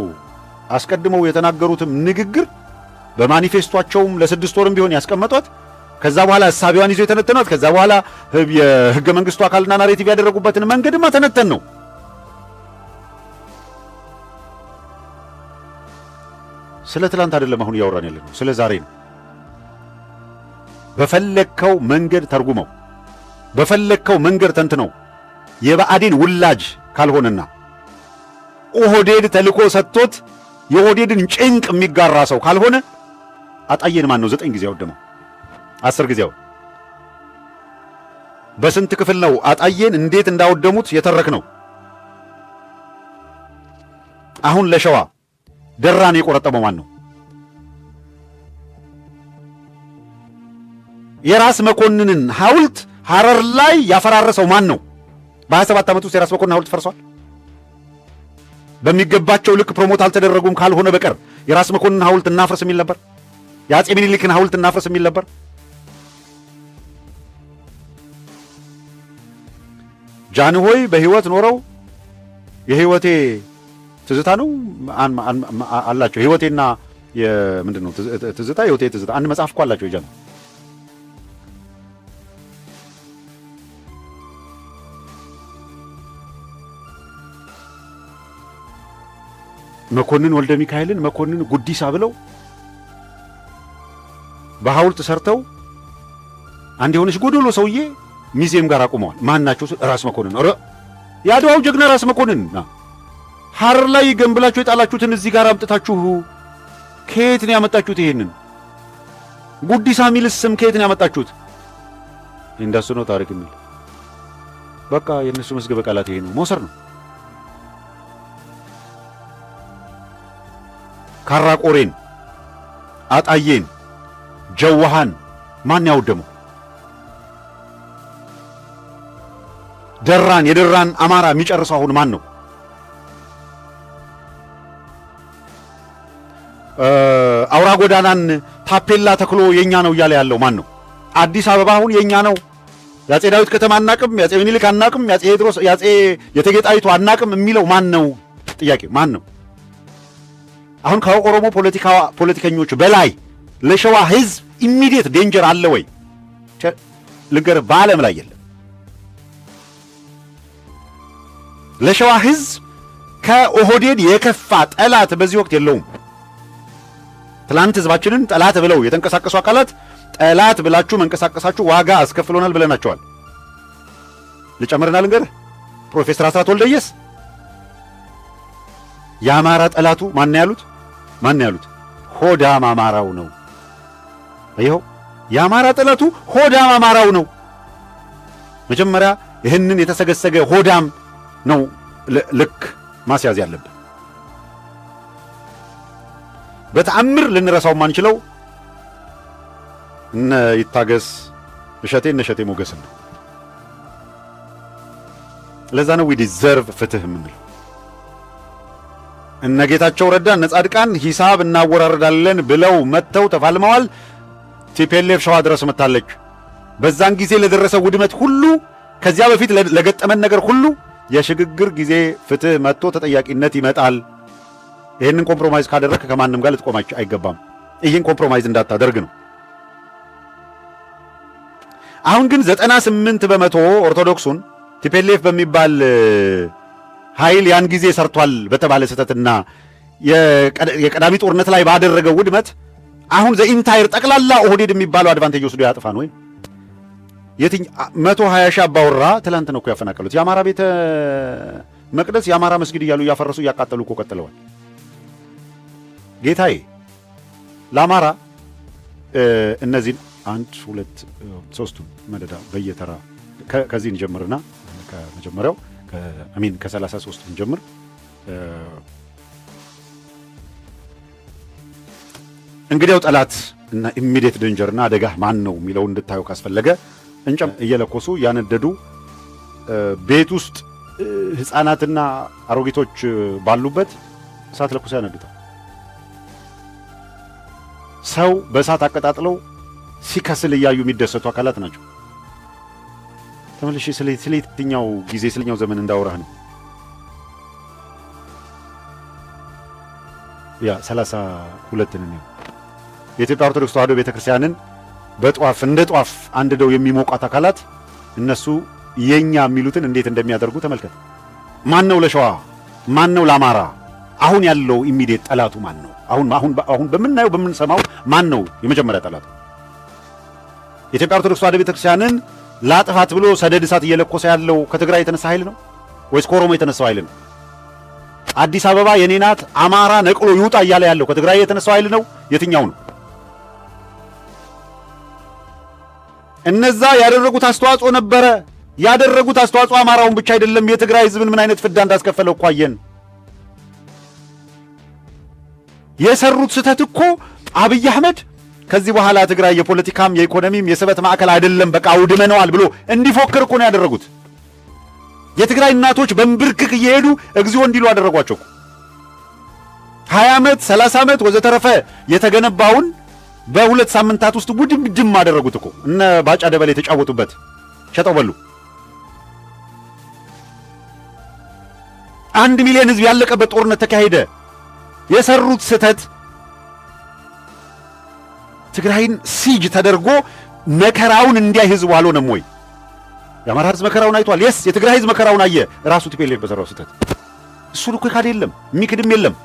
አስቀድመው የተናገሩትም ንግግር በማኒፌስቶአቸውም ለ6 ወርም ቢሆን ያስቀመጧት፣ ከዛ በኋላ ሐሳቢዋን ይዘው የተነተኗት፣ ከዛ በኋላ የሕገ መንግስቱ አካልና ናሬቲቭ ያደረጉበትን መንገድማ ተነተን ነው። ስለ ትላንት አይደለም አሁን እያወራን ያለ ነው፣ ስለ ዛሬ ነው። በፈለከው መንገድ ተርጉመው፣ በፈለከው መንገድ ተንትነው የብአዴን ውላጅ ካልሆነና ኦህዴድ ተልኮ ሰጥቶት የኦህዴድን ጭንቅ የሚጋራ ሰው ካልሆነ አጣየን ማን ነው 9 ጊዜ ያወደመው? 10 ጊዜ ያው በስንት ክፍል ነው አጣየን እንዴት እንዳወደሙት የተረክ ነው። አሁን ለሸዋ ደራን የቆረጠመው ማን ነው? የራስ መኮንንን ሐውልት ሐረር ላይ ያፈራረሰው ማን ነው? በ27 ዓመት ውስጥ የራስ መኮንን ሐውልት ፈርሷል። በሚገባቸው ልክ ፕሮሞት አልተደረጉም ካልሆነ በቀር የራስ መኮንን ሐውልት እናፍርስ የሚል ነበር። የአጼ ምኒልክን ሐውልት እናፍርስ የሚል ነበር። ጃንሆይ በህይወት ኖረው የህይወቴ ትዝታ ነው አላቸው። ህይወቴና ምንድነው ትዝታ፣ ህይወቴ ትዝታ አንድ መጽሐፍ እኮ አላቸው። የጃን መኮንን ወልደ ሚካኤልን መኮንን ጉዲሳ ብለው በሐውልት ሰርተው አንድ የሆነች ጎዶሎ ሰውዬ ሚዚየም ጋር አቁመዋል። ማን ናቸው? ራስ መኮንን። ኧረ የአድዋው ጀግና ራስ መኮንን ሐረር ላይ ገንብላችሁ የጣላችሁትን እዚህ ጋር አምጥታችሁ ከየት ነው ያመጣችሁት? ይሄንን ጉዲሳ ሚልስ ስም ከየት ነው ያመጣችሁት? እንደሱ ነው ታሪክ የሚል በቃ የነሱ መዝገበ ቃላት ይሄ ነው፣ መውሰር ነው። ካራቆሬን፣ አጣዬን፣ ጀዋሃን ማን ያወደመው? ደራን፣ የደራን አማራ የሚጨርሰው አሁን ማን ነው? አውራ ጎዳናን ታፔላ ተክሎ የኛ ነው እያለ ያለው ማን ነው? አዲስ አበባ አሁን የኛ ነው። የአጼ ዳዊት ከተማ አናቅም፣ የአጼ ምኒልክ አናቅም፣ የአጼ ቴዎድሮስ የአጼ የእቴጌ ጣይቱ አናቅም የሚለው ማን ነው? ጥያቄ ማን ነው? አሁን ከኦሮሞ ፖለቲከኞች በላይ ለሸዋ ሕዝብ ኢሚዲየት ዴንጀር አለ ወይ? ልንገር፣ በዓለም ላይ የለም። ለሸዋ ሕዝብ ከኦህዴድ የከፋ ጠላት በዚህ ወቅት የለውም። ትላንት ሕዝባችንን ጠላት ብለው የተንቀሳቀሱ አካላት ጠላት ብላችሁ መንቀሳቀሳችሁ ዋጋ አስከፍሎናል ብለናቸዋል። ልጨምርና ልንገርህ፣ ፕሮፌሰር አስራት ወልደየስ የአማራ ጠላቱ ማን ያሉት? ሆዳም አማራው ነው። ይኸው የአማራ ጠላቱ ሆዳም አማራው ነው። መጀመሪያ ይህንን የተሰገሰገ ሆዳም ነው ልክ ማስያዝ ያለብን። በተአምር ልንረሳው ማንችለው እነ ይታገስ እሸቴ ሞገስ ነው። ለዛ ነው ዊ ዲዘርቭ ፍትህ የምንለው። እነ ጌታቸው ረዳ እነ ጻድቃን ሂሳብ እናወራረዳለን ብለው መጥተው ተፋልመዋል። ቲፒኤልኤፍ ሸዋ ድረስ መታለች። በዛን ጊዜ ለደረሰው ውድመት ሁሉ ከዚያ በፊት ለገጠመን ነገር ሁሉ የሽግግር ጊዜ ፍትህ መጥቶ ተጠያቂነት ይመጣል። ይህንን ኮምፕሮማይዝ ካደረግክ ከማንም ጋር ልትቆም አይገባም። ይህን ኮምፕሮማይዝ እንዳታደርግ ነው። አሁን ግን 98% ኦርቶዶክሱን ቲፒኤልኤፍ በሚባል ኃይል ያን ጊዜ ሰርቷል በተባለ ስህተትና የቀዳሚ ጦርነት ላይ ባደረገው ውድመት አሁን ዘኢንታይር ጠቅላላ ኦህዴድ የሚባለው አድቫንቴጅ ወስዶ ያጥፋን ወይ? 120 ሺህ አባወራ ትላንት ነው እኮ ያፈናቀሉት። የአማራ ቤተ መቅደስ የአማራ መስጊድ እያሉ እያፈረሱ እያቃጠሉ እኮ ቀጥለዋል። ጌታዬ ለአማራ እነዚህን 1 2 3ቱን መደዳ በየተራ ከዚህ እንጀምርና ከመጀመሪያው ከ33 እንጀምር። እንግዲያው ጠላት እና ኢሚዲየት ዴንጀርና አደጋ ማን ነው የሚለው እንድታዩ ካስፈለገ እየለኮሱ ያነደዱ ቤት ውስጥ ህፃናትና አሮጊቶች ባሉበት እሳት ለኩሳ ያነዱታል። ሰው በእሳት አቀጣጥለው ሲከስል እያዩ የሚደሰቱ አካላት ናቸው። ተመልሼ ስለ የትኛው ጊዜ ስለኛው ዘመን እንዳወራህ ነው። ያ 32 ነው። የኢትዮጵያ ኦርቶዶክስ ተዋሕዶ ቤተክርስቲያንን በጧፍ እንደ ጧፍ አንድደው የሚሞቋት አካላት እነሱ የኛ የሚሉትን እንዴት እንደሚያደርጉ ተመልከት። ማን ነው ለሸዋ? ማን ነው ለአማራ? አሁን ያለው ኢሚዲየት ጠላቱ ማን ነው? አሁን በምናየው በምንሰማው ማን ነው የመጀመሪያ ጠላቱ? የኢትዮጵያ ኦርቶዶክስ ተዋሕዶ ቤተክርስቲያንን ላጥፋት ብሎ ሰደድ እሳት እየለኮሰ ያለው ከትግራይ የተነሳ ኃይል ነው ወይስ ከኦሮሞ የተነሳው ኃይል ነው? አዲስ አበባ የኔ ናት አማራ ነቅሎ ይውጣ እያለ ያለው ከትግራይ የተነሳው ኃይል ነው? የትኛው ነው? እነዛ ያደረጉት አስተዋጽኦ ነበረ። ያደረጉት አስተዋጽኦ አማራውን ብቻ አይደለም የትግራይ ህዝብን ምን አይነት ፍዳ እንዳስከፈለው እኮ አየን። የሰሩት ስህተት እኮ አብይ አህመድ ከዚህ በኋላ ትግራይ የፖለቲካም የኢኮኖሚም የስበት ማዕከል አይደለም በቃ አውድመነዋል ብሎ እንዲፎክር እኮ ነው ያደረጉት። የትግራይ እናቶች በንብርክክ እየሄዱ እግዚኦ እንዲሉ አደረጓቸው። 20 ዓመት 30 ዓመት ወዘተረፈ የተገነባውን በሁለት ሳምንታት ውስጥ ውድምድም አደረጉት እኮ። እነ ባጫ ደበሌ የተጫወቱበት ሸጠው በሉ። 1 ሚሊዮን ህዝብ ያለቀበት ጦርነት ተካሄደ። የሰሩት ስህተት ትግራይን ሲጅ ተደርጎ መከራውን እንዲያይ ህዝቡ አልሆነም ወይ? የአማራ ህዝብ መከራውን አይቷል። የስ የትግራይ ህዝብ መከራውን አየ። ራሱ ቲፒኤልኤፍ በሰራው ስህተት እሱን እኮ ካደ የለም የሚክድም የለም።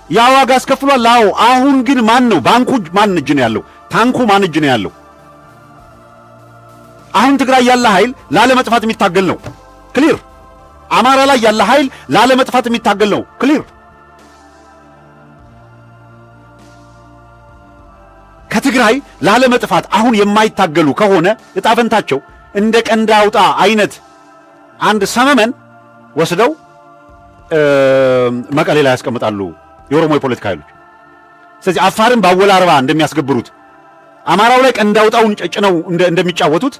ያ ዋጋ አስከፍሏል። አዎ። አሁን ግን ማን ነው? ባንኩ ማን እጅ ነው ያለው? ታንኩ ማን እጅ ነው ያለው? አሁን ትግራይ ያለ ኃይል ላለመጥፋት የሚታገል ነው። ክሊር። አማራ ላይ ያለ ኃይል ላለመጥፋት የሚታገል ነው። ክሊር። ከትግራይ ላለመጥፋት አሁን የማይታገሉ ከሆነ እጣ ፈንታቸው እንደ ቀንድ አውጣ አይነት አንድ ሰመመን ወስደው መቀሌ ላይ ያስቀምጣሉ የኦሮሞ የፖለቲካ ኃይሎች። ስለዚህ አፋርን ባወላ አርባ እንደሚያስገብሩት አማራው ላይ ቀንድ አውጣውን ጨጭነው እንደሚጫወቱት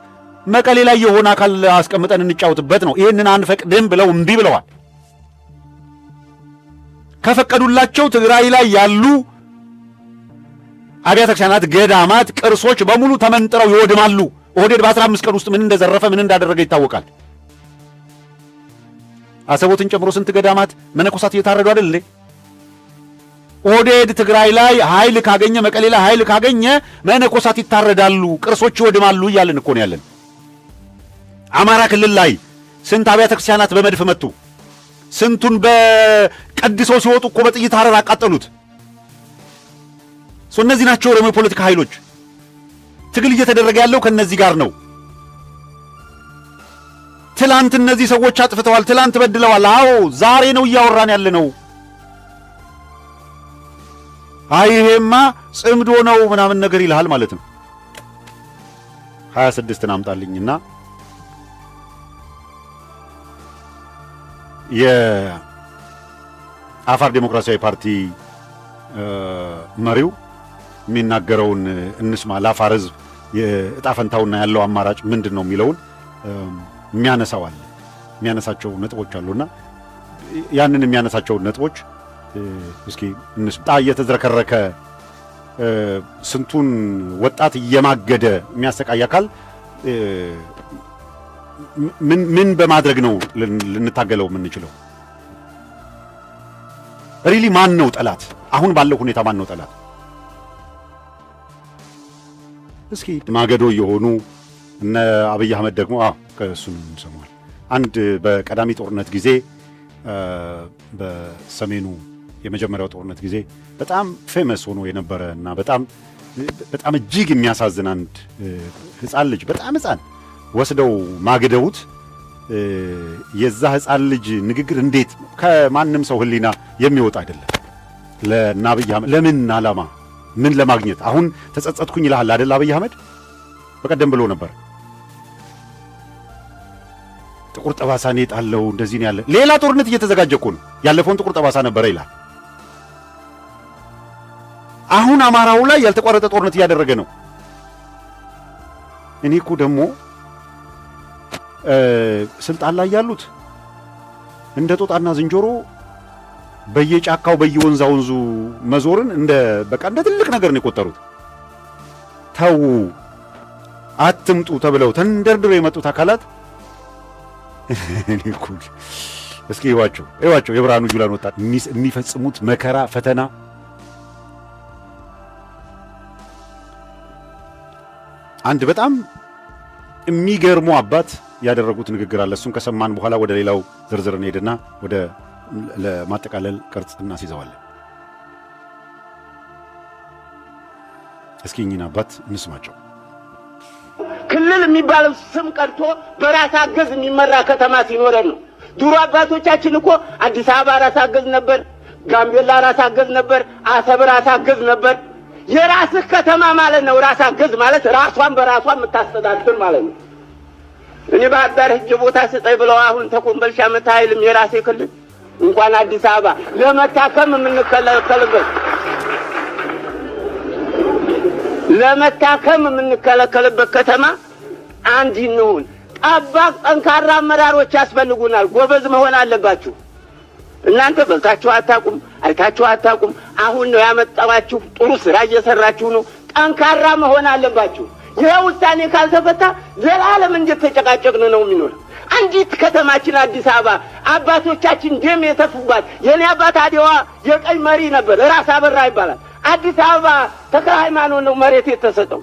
መቀሌ ላይ የሆነ አካል አስቀምጠን እንጫወትበት ነው። ይህንን አንፈቅድም ብለው እምቢ ብለዋል። ከፈቀዱላቸው ትግራይ ላይ ያሉ አብያተ ክርስቲያናት፣ ገዳማት፣ ቅርሶች በሙሉ ተመንጥረው ይወድማሉ። ኦህዴድ በ15 ቀን ውስጥ ምን እንደዘረፈ ምን እንዳደረገ ይታወቃል። አሰቦትን ጨምሮ ስንት ገዳማት መነኮሳት እየታረዱ አይደል እንዴ? ኦህዴድ ትግራይ ላይ ኃይል ካገኘ፣ መቀሌ ላይ ኃይል ካገኘ መነኮሳት ይታረዳሉ፣ ቅርሶች ይወድማሉ እያልን እኮ ነው ያለን። አማራ ክልል ላይ ስንት አብያተ ክርስቲያናት በመድፍ መቱ። ስንቱን በቀድሰው ሲወጡ እኮ በጥይት አረር አቃጠሉት። እነዚህ ናቸው ኦሮሞ የፖለቲካ ኃይሎች። ትግል እየተደረገ ያለው ከነዚህ ጋር ነው። ትላንት እነዚህ ሰዎች አጥፍተዋል፣ ትላንት በድለዋል። አዎ ዛሬ ነው እያወራን ያለ ነው። አይ ይሄማ ጽምዶ ነው ምናምን ነገር ይልሃል ማለት ነው። 26ን አምጣልኝና የአፋር ዴሞክራሲያዊ ፓርቲ መሪው የሚናገረውን እንስማ። ለአፋር ህዝብ የዕጣ ፈንታውና ያለው አማራጭ ምንድን ነው የሚለውን የሚያነሳቸው ነጥቦች አሉና ያንን የሚያነሳቸውን ነጥቦች እስኪ እንስማ። እየተዝረከረከ ስንቱን ወጣት እየማገደ የሚያሰቃይ አካል ምን በማድረግ ነው ልንታገለው የምንችለው? ሪሊ ማን ነው ጠላት? አሁን ባለው ሁኔታ ማን ነው ጠላት? እስኪ ማገዶ የሆኑ እነ አብይ አህመድ ደግሞ ከእሱም ሰማል። አንድ በቀዳሚ ጦርነት ጊዜ በሰሜኑ የመጀመሪያው ጦርነት ጊዜ በጣም ፌመስ ሆኖ የነበረ እና በጣም እጅግ የሚያሳዝን አንድ ሕፃን ልጅ በጣም ሕፃን ወስደው ማግደውት የዛ ሕፃን ልጅ ንግግር እንዴት ከማንም ሰው ህሊና የሚወጣ አይደለም። ለአብይ አህመድ ለምን ዓላማ ምን ለማግኘት አሁን ተጸጸትኩኝ ይላል አይደል? አብይ አህመድ በቀደም ብሎ ነበር። ጥቁር ጠባሳ ነው የጣለው እንደዚህ ነው ያለ። ሌላ ጦርነት እየተዘጋጀ እኮ ነው። ያለፈውን ጥቁር ጠባሳ ነበረ ይላል። አሁን አማራው ላይ ያልተቋረጠ ጦርነት እያደረገ ነው። እኔ እኮ ደግሞ ስልጣን ላይ ያሉት እንደ ጦጣና ዝንጀሮ በየጫካው በየወንዛውንዙ መዞርን እንደ ትልቅ ነገር ነው የቆጠሩት። ተው አትምጡ ተብለው ተንደርድረው የመጡት አካላት እኔ እኮ እስኪ ይዋቸው የብርሃኑ ጁላን ወጣት የሚፈጽሙት መከራ ፈተና አንድ በጣም የሚገርሙ አባት ያደረጉት ንግግር አለ። እሱን ከሰማን በኋላ ወደ ሌላው ዝርዝር እንሄድና ወደ ለማጠቃለል ቅርጽ እናስይዘዋለን። እስኪ እኚህን አባት እንስማቸው። ክልል የሚባለው ስም ቀርቶ በራስ አገዝ የሚመራ ከተማ ሲኖረን ነው። ድሮ አባቶቻችን እኮ አዲስ አበባ ራስ አገዝ ነበር፣ ጋምቤላ ራስ አገዝ ነበር፣ አሰብ ራስ አገዝ ነበር። የራስህ ከተማ ማለት ነው። ራስ አገዝ ማለት ራሷን በራሷ የምታስተዳድር ማለት ነው። እኔ ባህር ዳር ሂጅ ቦታ ስጠኝ ብለው አሁን ተኮምበልሻ መታይልም የራሴ ክልል እንኳን አዲስ አበባ ለመታከም የምንከለከልበት ከተማ አንድ ይሁን። ጠባቅ ጠንካራ አመራሮች ያስፈልጉናል። ጎበዝ መሆን አለባችሁ። እናንተ በልታችሁ አታውቁም፣ አይታችሁ አታውቁም። አሁን ነው ያመጣባችሁ። ጥሩ ስራ እየሰራችሁ ነው። ጠንካራ መሆን አለባችሁ። ይሄ ውሳኔ ካልተፈታ ዘላለም እንደተጨቃጨቅን ነው የሚኖር። አንዲት ከተማችን አዲስ አበባ አባቶቻችን ደም የተፉባት የኔ አባት አድዋ የቀኝ መሪ ነበር፣ ራስ አበራ ይባላል። አዲስ አበባ ተክለ ሃይማኖት ነው መሬት የተሰጠው።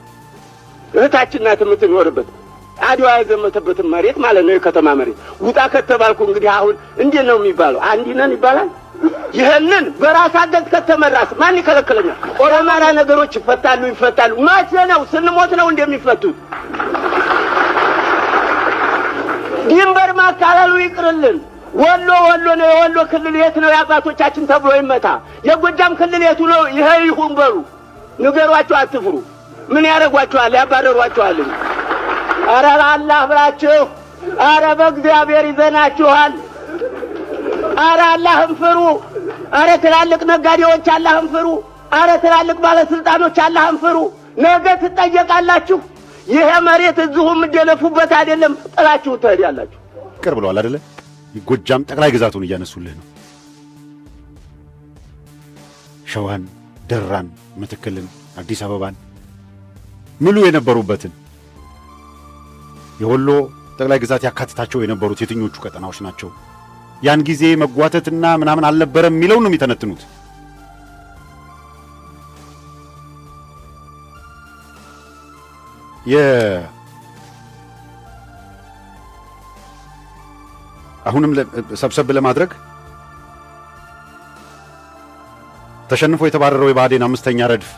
እህታችን ናት የምትኖርበት። አድዋ የዘመተበትን መሬት ማለት ነው የከተማ መሬት። ውጣ ከተባልኩ እንግዲህ አሁን እንዴት ነው የሚባለው? አንድ ነን ይባላል። ይሄንን በራስ አገዝ ከተመራስ ማን ይከለክለኛል? ኦሮማራ ነገሮች ይፈታሉ። መቼ ነው? ስንሞት ነው እንደሚፈቱት። ድንበር ማካለሉ ይቅርልን። ወሎ ነው። የወሎ ክልል የት ነው? የአባቶቻችን ተብሎ ይመታ። የጎጃም ክልል የቱ ነው? ይሄ ይሁን በሉ። ንገሯቸው፣ አትፍሩ። ምን ያደርጓቸዋል? ያባረሯቸዋል። አረ አላህ ብላችሁ፣ አረ በእግዚአብሔር ይዘናችኋል። አረ አላህን ፍሩ። አረ ትላልቅ ነጋዴዎች አላህን ፍሩ። አረ ትላልቅ ባለስልጣኖች አላህን ፍሩ። ነገ ትጠየቃላችሁ። ይሄ መሬት እዚሁም እንደለፉበት አይደለም፣ ጥላችሁ ትሄዳላችሁ። ቅር ብለዋል አይደለ? ጎጃም ጠቅላይ ግዛቱን እያነሱልህ ነው። ሸዋን፣ ደራን፣ መተከልን፣ አዲስ አበባን ምሉ የነበሩበትን የወሎ ጠቅላይ ግዛት ያካትታቸው የነበሩት የትኞቹ ቀጠናዎች ናቸው? ያን ጊዜ መጓተትና ምናምን አልነበረም የሚለው ነው የሚተነትኑት። አሁንም ሰብሰብ ለማድረግ ተሸንፎ የተባረረው የብአዴን አምስተኛ ረድፍ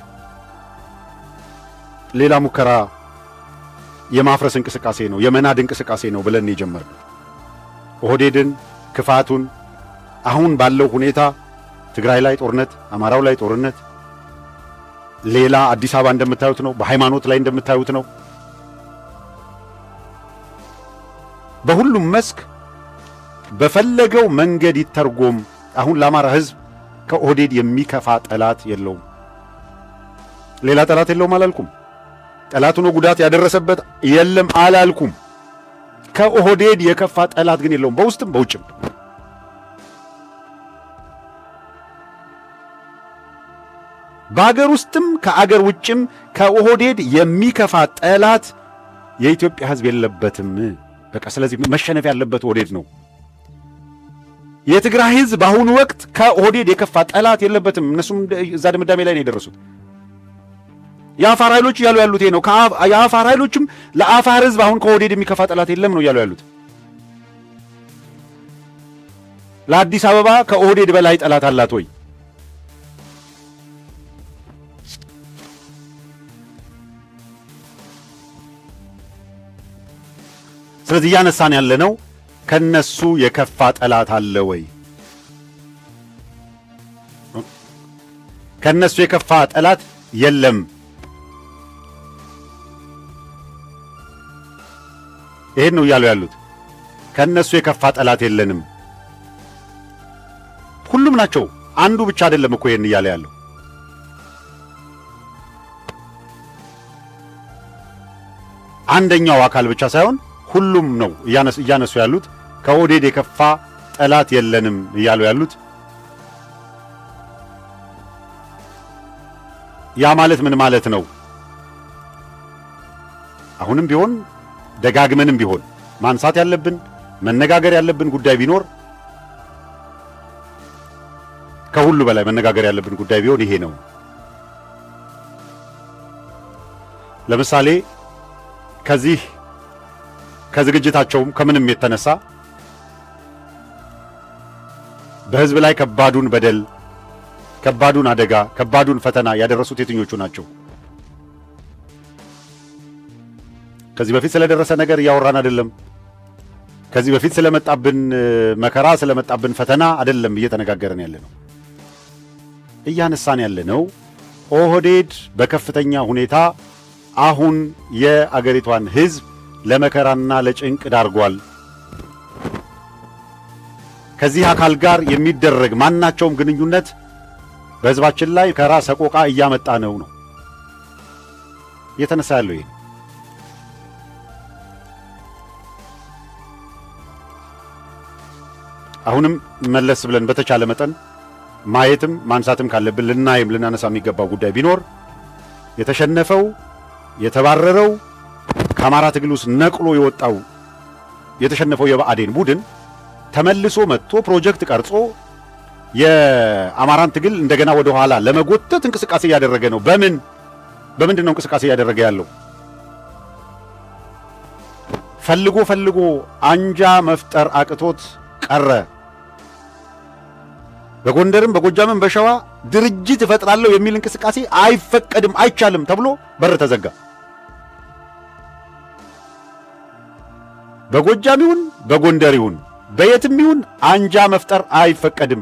ሌላ ሙከራ የማፍረስ እንቅስቃሴ ነው፣ የመናድ እንቅስቃሴ ነው ብለን የጀመርነው ኦህዴድን ክፋቱን አሁን ባለው ሁኔታ ትግራይ ላይ ጦርነት፣ አማራው ላይ ጦርነት፣ ሌላ አዲስ አበባ እንደምታዩት ነው፣ በሃይማኖት ላይ እንደምታዩት ነው። በሁሉም መስክ በፈለገው መንገድ ይተርጎም። አሁን ለአማራ ሕዝብ ከኦህዴድ የሚከፋ ጠላት የለውም። ሌላ ጠላት የለውም አላልኩም። ጠላቱ ነው ጉዳት ያደረሰበት የለም አላልኩም። ከኦህዴድ የከፋ ጠላት ግን የለውም፣ በውስጥም በውጭም። በአገር ውስጥም ከአገር ውጭም ከኦህዴድ የሚከፋ ጠላት የኢትዮጵያ ሕዝብ የለበትም። በቃ ስለዚህ መሸነፍ ያለበት ኦህዴድ ነው። የትግራይ ሕዝብ በአሁኑ ወቅት ከኦህዴድ የከፋ ጠላት የለበትም። እነሱም እዛ ድምዳሜ ላይ ነው የደረሱት። የአፋር ኃይሎች እያሉ ያሉት ይሄ ነው። የአፋር ኃይሎችም ለአፋር ሕዝብ አሁን ከኦህዴድ የሚከፋ ጠላት የለም ነው እያሉ ያሉት። ለአዲስ አበባ ከኦህዴድ በላይ ጠላት አላት ወይ? ስለዚህ እያነሳን ያለነው ከነሱ የከፋ ጠላት አለ ወይ? ከነሱ የከፋ ጠላት የለም። ይሄን ነው እያሉ ያሉት። ከነሱ የከፋ ጠላት የለንም። ሁሉም ናቸው። አንዱ ብቻ አይደለም እኮ ይሄን እያለ ያለው። አንደኛው አካል ብቻ ሳይሆን ሁሉም ነው እያነሱ ያሉት። ከኦህዴድ የከፋ ጠላት የለንም እያሉ ያሉት። ያ ማለት ምን ማለት ነው? አሁንም ቢሆን ደጋግመንም ቢሆን ማንሳት ያለብን መነጋገር ያለብን ጉዳይ ቢኖር ከሁሉ በላይ መነጋገር ያለብን ጉዳይ ቢሆን ይሄ ነው። ለምሳሌ ከዝግጅታቸውም ከምንም የተነሳ በሕዝብ ላይ ከባዱን በደል፣ ከባዱን አደጋ፣ ከባዱን ፈተና ያደረሱት የትኞቹ ናቸው? ከዚህ በፊት ስለደረሰ ነገር እያወራን አይደለም። ከዚህ በፊት ስለመጣብን መከራ፣ ስለመጣብን ፈተና አይደለም እየተነጋገረን ያለ ነው። እያነሳን ያለ ነው ኦህዴድ በከፍተኛ ሁኔታ አሁን የአገሪቷን ሕዝብ ለመከራና ለጭንቅ ዳርጓል። ከዚህ አካል ጋር የሚደረግ ማናቸውም ግንኙነት በሕዝባችን ላይ መከራ፣ ሰቆቃ እያመጣ ነው እየተነሳ ያለው ይሄ። አሁንም መለስ ብለን በተቻለ መጠን ማየትም ማንሳትም ካለብን ልናነሳ የሚገባው ጉዳይ ቢኖር የተሸነፈው የተባረረው ከአማራ ትግል ውስጥ ነቅሎ የወጣው የተሸነፈው የብአዴን ቡድን ተመልሶ መጥቶ ፕሮጀክት ቀርጾ የአማራን ትግል እንደገና ወደ ኋላ ለመጎተት እንቅስቃሴ እያደረገ ነው። በምንድን ነው እንቅስቃሴ እያደረገ ያለው? ፈልጎ አንጃ መፍጠር አቅቶት ቀረ። በጎንደርም በጎጃምም በሸዋ ድርጅት እፈጥራለሁ የሚል እንቅስቃሴ አይፈቀድም፣ አይቻልም ተብሎ በር ተዘጋ። በጎጃም ይሁን በጎንደር ይሁን በየትም ይሁን አንጃ መፍጠር አይፈቀድም፣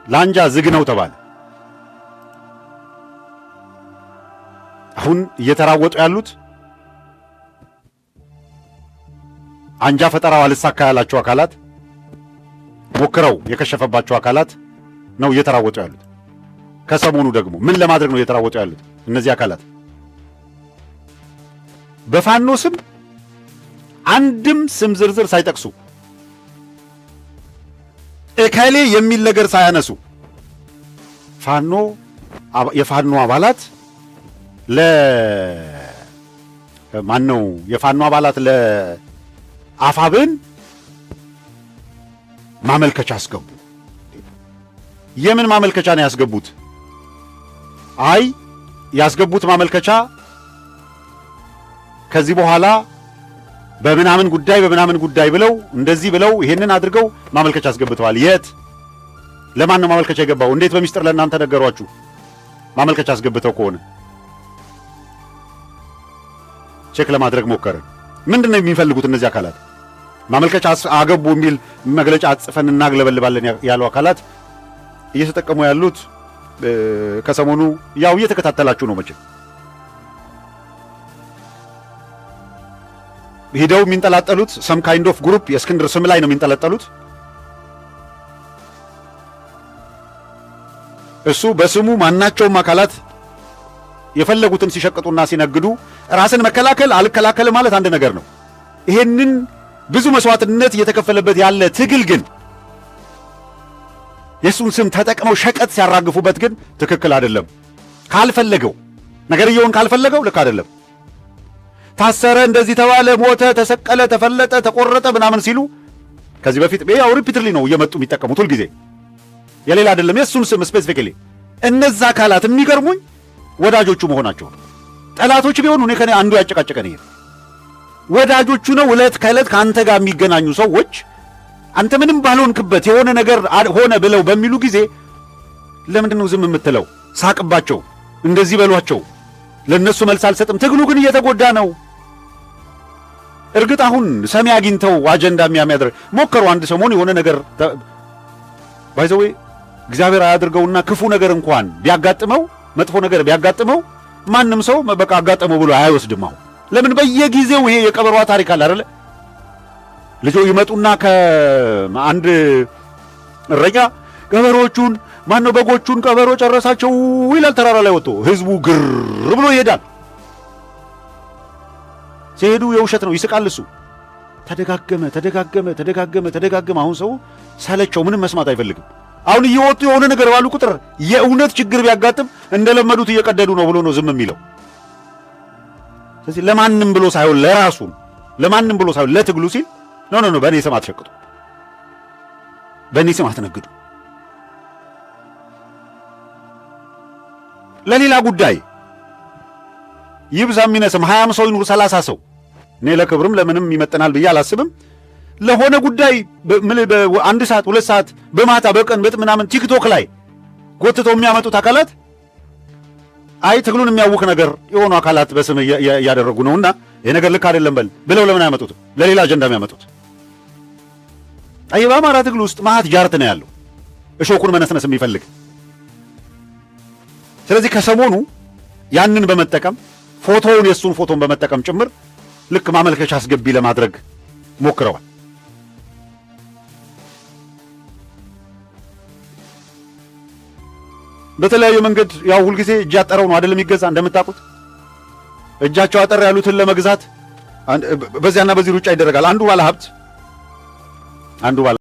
ለአንጃ ዝግ ነው ተባለ። አሁን እየተራወጡ ያሉት አንጃ ፈጠራው አልሳካ ያላቸው አካላት ሞክረው የከሸፈባቸው አካላት ነው እየተራወጡ ያሉት። ከሰሞኑ ደግሞ ምን ለማድረግ ነው እየተራወጡ ያሉት እነዚህ አካላት? በፋኖ ስም አንድም ስም ዝርዝር ሳይጠቅሱ እከሌ የሚል ነገር ሳያነሱ የፋኖ አባላት ለአፋብን ማመልከቻ አስገቡ። የምን ማመልከቻ ነው ያስገቡት? አይ ያስገቡት ማመልከቻ ከዚህ በኋላ በምናምን ጉዳይ ብለው እንደዚህ ብለው ይሄንን አድርገው ማመልከቻ አስገብተዋል። የት? ለማን ነው ማመልከቻ የገባው? እንዴት በሚስጥር ለእናንተ ነገሯችሁ? ማመልከቻ አስገብተው ከሆነ ቼክ ለማድረግ ሞከርን። ምንድን ነው የሚፈልጉት እነዚህ አካላት? ማመልከቻ አገቡ የሚል መግለጫ አጽፈን እናግለበልባለን ያሉ አካላት እየተጠቀሙ ያሉት ከሰሞኑ ያው እየተከታተላችሁ ነው መቼም ሄደው የሚንጠላጠሉት ሰም ካይንድ ኦፍ ግሩፕ የእስክንድር ስም ላይ ነው የሚንጠላጠሉት። እሱ በስሙ ማናቸውም አካላት የፈለጉትን ሲሸቅጡና ሲነግዱ ራስን መከላከል አልከላከል ማለት አንድ ነገር ነው። ይሄንን ብዙ መስዋዕትነት እየተከፈለበት ያለ ትግል ግን የእሱን ስም ተጠቅመው ሸቀጥ ሲያራግፉበት ግን ትክክል አይደለም። ካልፈለገው ነገርየውን ካልፈለገው ልክ አይደለም። ታሰረ፣ እንደዚህ ተባለ፣ ሞተ፣ ተሰቀለ፣ ተፈለጠ፣ ተቆረጠ ምናምን ሲሉ ከዚህ በፊት ያው ሪፒትሊ ነው እየመጡ የሚጠቀሙት ሁልጊዜ የሌላ አይደለም፣ የእሱን ስም ስፔሲፊካሊ። እነዛ አካላት የሚገርሙኝ ወዳጆቹ መሆናቸው። ጠላቶች ቢሆኑ እኔ ከኔ አንዱ ያጨቃጨቀን ይሄ ወዳጆቹ ነው። ዕለት ከዕለት ከአንተ ጋር የሚገናኙ ሰዎች አንተ ምንም ባልሆንክበት የሆነ ነገር ሆነ ብለው በሚሉ ጊዜ ለምንድን ነው ዝም የምትለው? ሳቅባቸው፣ እንደዚህ በሏቸው። ለነሱ መልስ አልሰጥም። ትግሉ ግን እየተጎዳ ነው። እርግጥ አሁን ሰሚ አግኝተው አጀንዳ የሚያደርግ ሞከሩ። አንድ ሰሞን የሆነ ነገር ባይዘዌ እግዚአብሔር አያድርገውና ክፉ ነገር እንኳን ቢያጋጥመው፣ መጥፎ ነገር ቢያጋጥመው ማንም ሰው በቃ አጋጠመው ብሎ አይወስድም። አሁን ለምን በየጊዜው ይሄ የቀበሯ ታሪክ አለ አይደለ? ልጆች ይመጡና ከአንድ እረኛ ቀበሮቹን ማነው በጎቹን ቀበሮ ጨረሳቸው ይላል። ተራራ ላይ ወጥቶ ህዝቡ ግር ብሎ ይሄዳል። ሲሄዱ የውሸት ነው፣ ይስቃል እሱ። ተደጋገመ። አሁን ሰው ሰለቸው፣ ምንም መስማት አይፈልግም። አሁን እየወጡ የሆነ ነገር ባሉ ቁጥር የእውነት ችግር ቢያጋጥም እንደለመዱት እየቀደዱ ነው ብሎ ነው ዝም የሚለው። ስለዚህ ለማንም ብሎ ሳይሆን ለራሱ ለማንም ብሎ ሳይሆን ለትግሉ ሲል ኖ በእኔ ስም አትሸቅጡ፣ በእኔ ስም አትነግዱ። ለሌላ ጉዳይ ይብዛ የሚነስም 20 ሰው ይኑር 30 ሰው እኔ ለክብርም ለምንም ይመጥናል ብዬ አላስብም። ለሆነ ጉዳይ በአንድ ሰዓት 2 ሰዓት በማታ በቀን ምናምን ቲክቶክ ላይ ጎትተው የሚያመጡት አካላት አይ ትግሉን የሚያውክ ነገር የሆኑ አካላት በስም እያደረጉ ነውና ይሄ ነገር ልክ አይደለም ብለው ለምን አያመጡት? ለሌላ አጀንዳ የሚያመጡት። አይ በአማራ ትግል ውስጥ ማህት ጃርት ነው ያለው እሾኩን መነስነስ የሚፈልግ። ስለዚህ ከሰሞኑ ያንን በመጠቀም ፎቶውን የሱን ፎቶን በመጠቀም ጭምር ልክ ማመልከቻ አስገቢ ለማድረግ ሞክረዋል። በተለያየ መንገድ ያው ሁልጊዜ እጅ ያጠረው ነው አይደለም የሚገዛ። እንደምታውቁት እጃቸው አጠር ያሉትን ለመግዛት በዚያና በዚህ ሩጫ ይደረጋል። አንዱ ባለ ሀብት